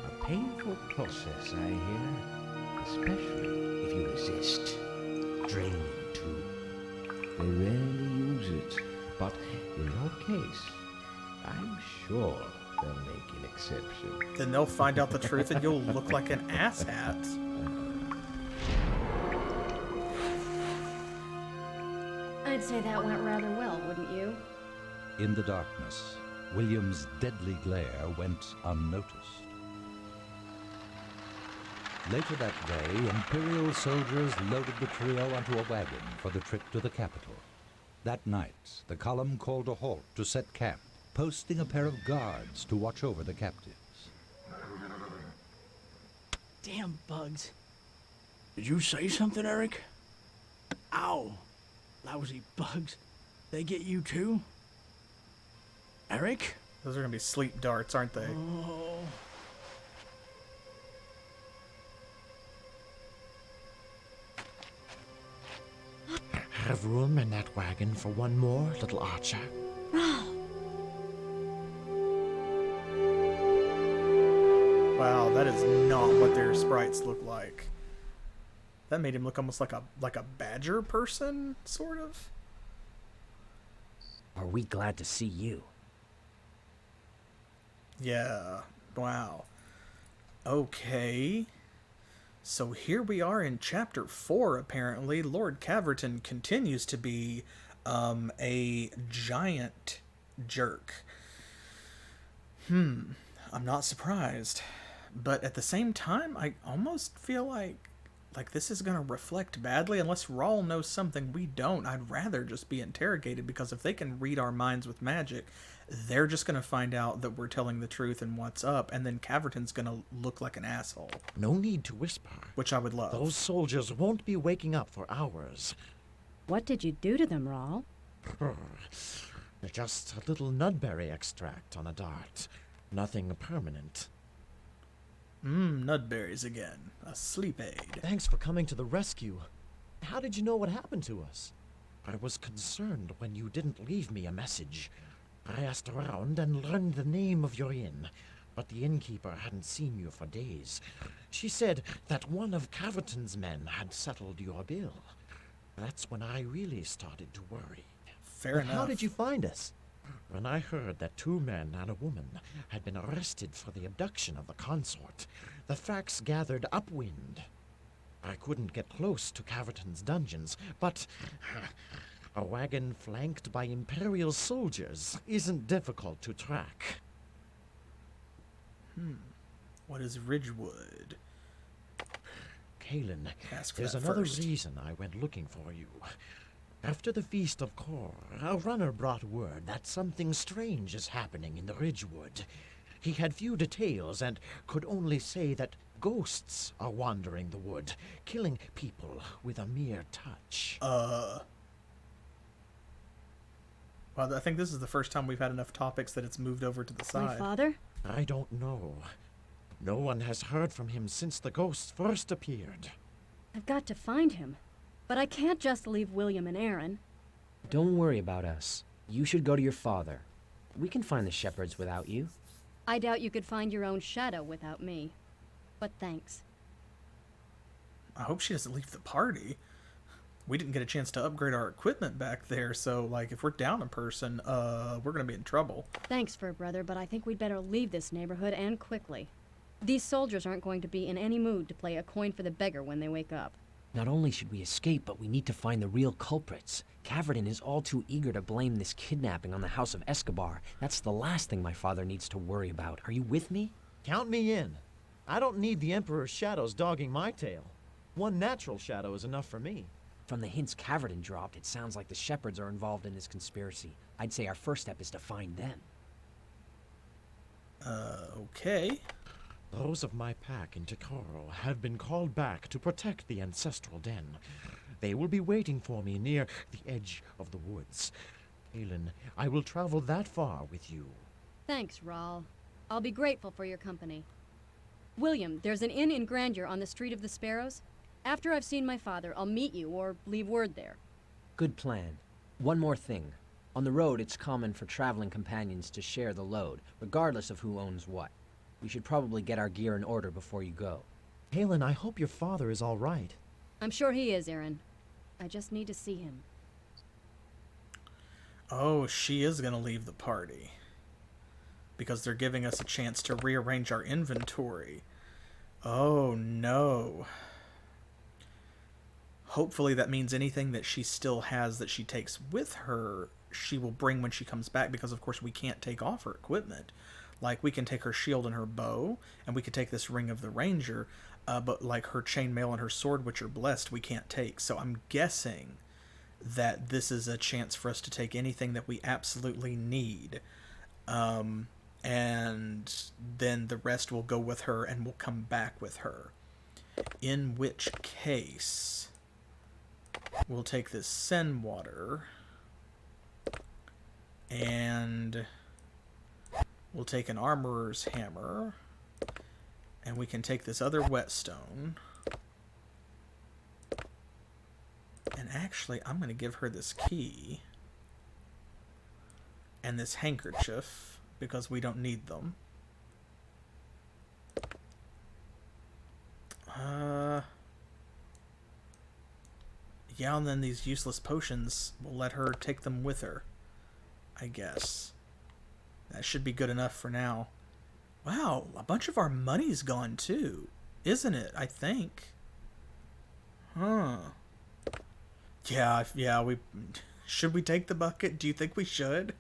A painful process, I hear, especially if you resist. Draining, too. They rarely use it, but in your case, I'm sure they'll make an exception. Then they'll find out the truth and you'll look like an asshat. I'd say that went rather well, wouldn't you? In the darkness, William's deadly glare went unnoticed. Later that day, Imperial soldiers loaded the trio onto a wagon for the trip to the capital. That night, the column called a halt to set camp, posting a pair of guards to watch over the captives. Damn bugs. Did you say something, Eric? Ow. Lousy bugs. They get you too? Eric? Those are gonna be sleep darts, aren't they? Oh. Have room in that wagon for one more, little archer? Wow, that is not what their sprites look like. That made him look almost like a badger person, sort of. Are we glad to see you? Yeah. Wow. Okay. So here we are in chapter 4, apparently. Lord Caverton continues to be a giant jerk. I'm not surprised. But at the same time, I almost feel like this is going to reflect badly. Unless Rawl knows something we don't, I'd rather just be interrogated, because if they can read our minds with magic, they're just going to find out that we're telling the truth and what's up, and then Caverton's going to look like an asshole. No need to whisper. Which I would love. Those soldiers won't be waking up for hours. What did you do to them, Rawl? Just a little nutberry extract on a dart. Nothing permanent. Nutberries again. A sleep aid. Thanks for coming to the rescue. How did you know what happened to us? I was concerned when you didn't leave me a message. I asked around and learned the name of your inn, but the innkeeper hadn't seen you for days. She said that one of Caverton's men had settled your bill. That's when I really started to worry. Fair enough. How did you find us? When I heard that 2 men and a woman had been arrested for the abduction of the consort, the facts gathered upwind. I couldn't get close to Caverton's dungeons, but a wagon flanked by Imperial soldiers isn't difficult to track. What is Ridgewood? Kalen, Ask for there's that another first. reason I went looking for you. After the Feast of Kor, a runner brought word that something strange is happening in the Ridgewood. He had few details and could only say that ghosts are wandering the wood, killing people with a mere touch. Well, I think this is the first time we've had enough topics that it's moved over to the My side. father? I don't know. No one has heard from him since the ghosts first appeared. I've got to find him. But I can't just leave William and Aaron. Don't worry about us. You should go to your father. We can find the shepherds without you. I doubt you could find your own shadow without me. But thanks. I hope she doesn't leave the party. We didn't get a chance to upgrade our equipment back there, so, like, if we're down a person, we're gonna be in trouble. Thanks, fur brother, but I think we'd better leave this neighborhood, and quickly. These soldiers aren't going to be in any mood to play a coin for the beggar when they wake up. Not only should we escape, but we need to find the real culprits. Caverton is all too eager to blame this kidnapping on the House of Escobar. That's the last thing my father needs to worry about. Are you with me? Count me in. I don't need the Emperor's shadows dogging my tail. One natural shadow is enough for me. From the hints Caverton dropped, it sounds like the shepherds are involved in this conspiracy. I'd say our first step is to find them. Okay. Those of my pack in Takoro have been called back to protect the ancestral den. They will be waiting for me near the edge of the woods. Aelin, I will travel that far with you. Thanks, Rahl. I'll be grateful for your company. William, there's an inn in Grandeur on the Street of the Sparrows. After I've seen my father, I'll meet you or leave word there. Good plan. One more thing. On the road, it's common for traveling companions to share the load, regardless of who owns what. We should probably get our gear in order before you go. Aelin, I hope your father is all right. I'm sure he is, Aaron. I just need to see him. Oh, she is gonna leave the party. Because they're giving us a chance to rearrange our inventory. Oh, no. Hopefully that means anything that she still has that she takes with her, she will bring when she comes back, because of course we can't take off her equipment. Like, we can take her shield and her bow, and we could take this Ring of the Ranger, but like her chainmail and her sword, which are blessed, we can't take. So I'm guessing that this is a chance for us to take anything that we absolutely need. And then the rest will go with her and we'll come back with her. In which case, we'll take this Sen water and we'll take an armorer's hammer, and we can take this other whetstone. And actually, I'm going to give her this key and this handkerchief because we don't need them. Yeah, and then these useless potions, we'll let her take them with her, I guess. That should be good enough for now. Wow, a bunch of our money's gone too, isn't it? I think. Huh. Yeah, should we take the bucket? Do you think we should?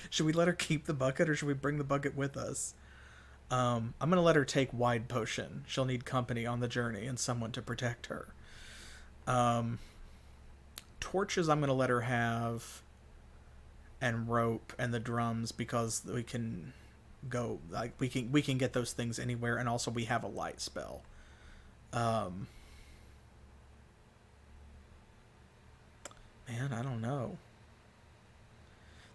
Should we let her keep the bucket, or should we bring the bucket with us? I'm going to let her take Wide Potion. She'll need company on the journey and someone to protect her. Torches I'm going to let her have, and rope and the drums, because we can go, like, we can get those things anywhere, and also we have a light spell. Man, I don't know.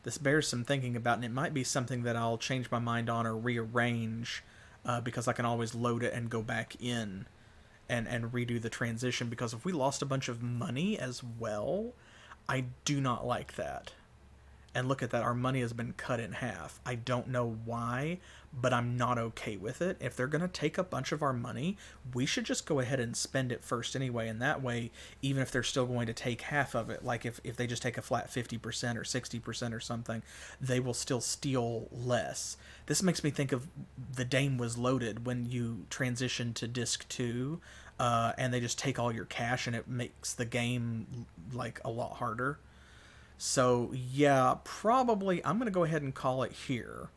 This bears some thinking about, and it might be something that I'll change my mind on or rearrange, because I can always load it and go back in and redo the transition, because if we lost a bunch of money as well, I do not like that. And look at that, our money has been cut in half. I don't know why, but I'm not okay with it. If they're going to take a bunch of our money, we should just go ahead and spend it first anyway. And that way, even if they're still going to take half of it, like if they just take a flat 50% or 60% or something, they will still steal less. This makes me think of The Dame Was Loaded, when you transition to disc 2, and they just take all your cash, and it makes the game like a lot harder. So, yeah, probably I'm going to go ahead and call it here.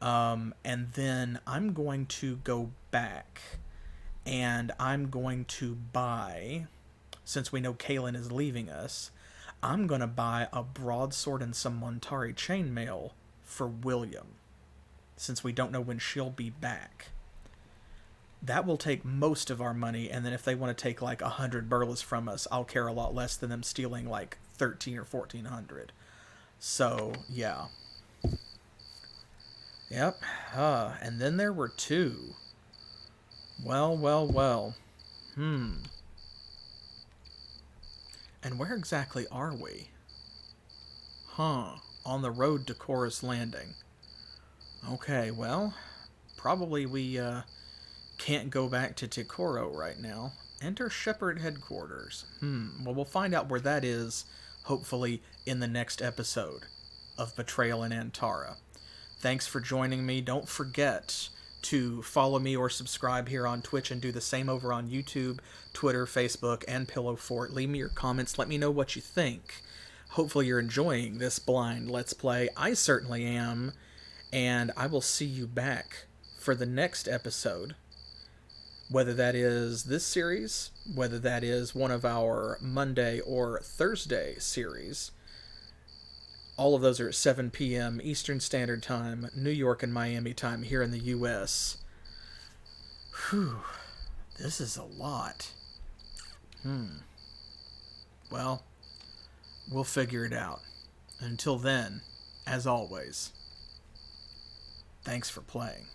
And then I'm going to go back and I'm going to buy, since we know Kaylin is leaving us, I'm going to buy a broadsword and some Montari chainmail for William, since we don't know when she'll be back. That will take most of our money, and then if they want to take like 100 burles from us, I'll care a lot less than them stealing like 13 or 1400. So, yeah. Yep. And then there were 2. Well. And where exactly are we? On the road to Chorus Landing. Okay, well, probably we can't go back to Tikoro right now. Enter Shepherd Headquarters. Well, we'll find out where that is, hopefully, in the next episode of Betrayal in Antara. Thanks for joining me. Don't forget to follow me or subscribe here on Twitch, and do the same over on YouTube, Twitter, Facebook, and Pillow Fort. Leave me your comments. Let me know what you think. Hopefully you're enjoying this blind Let's Play. I certainly am. And I will see you back for the next episode. Whether that is this series, whether that is one of our Monday or Thursday series. All of those are at 7 p.m. Eastern Standard Time, New York and Miami time here in the U.S. Whew. This is a lot. Well, we'll figure it out. Until then, as always, thanks for playing.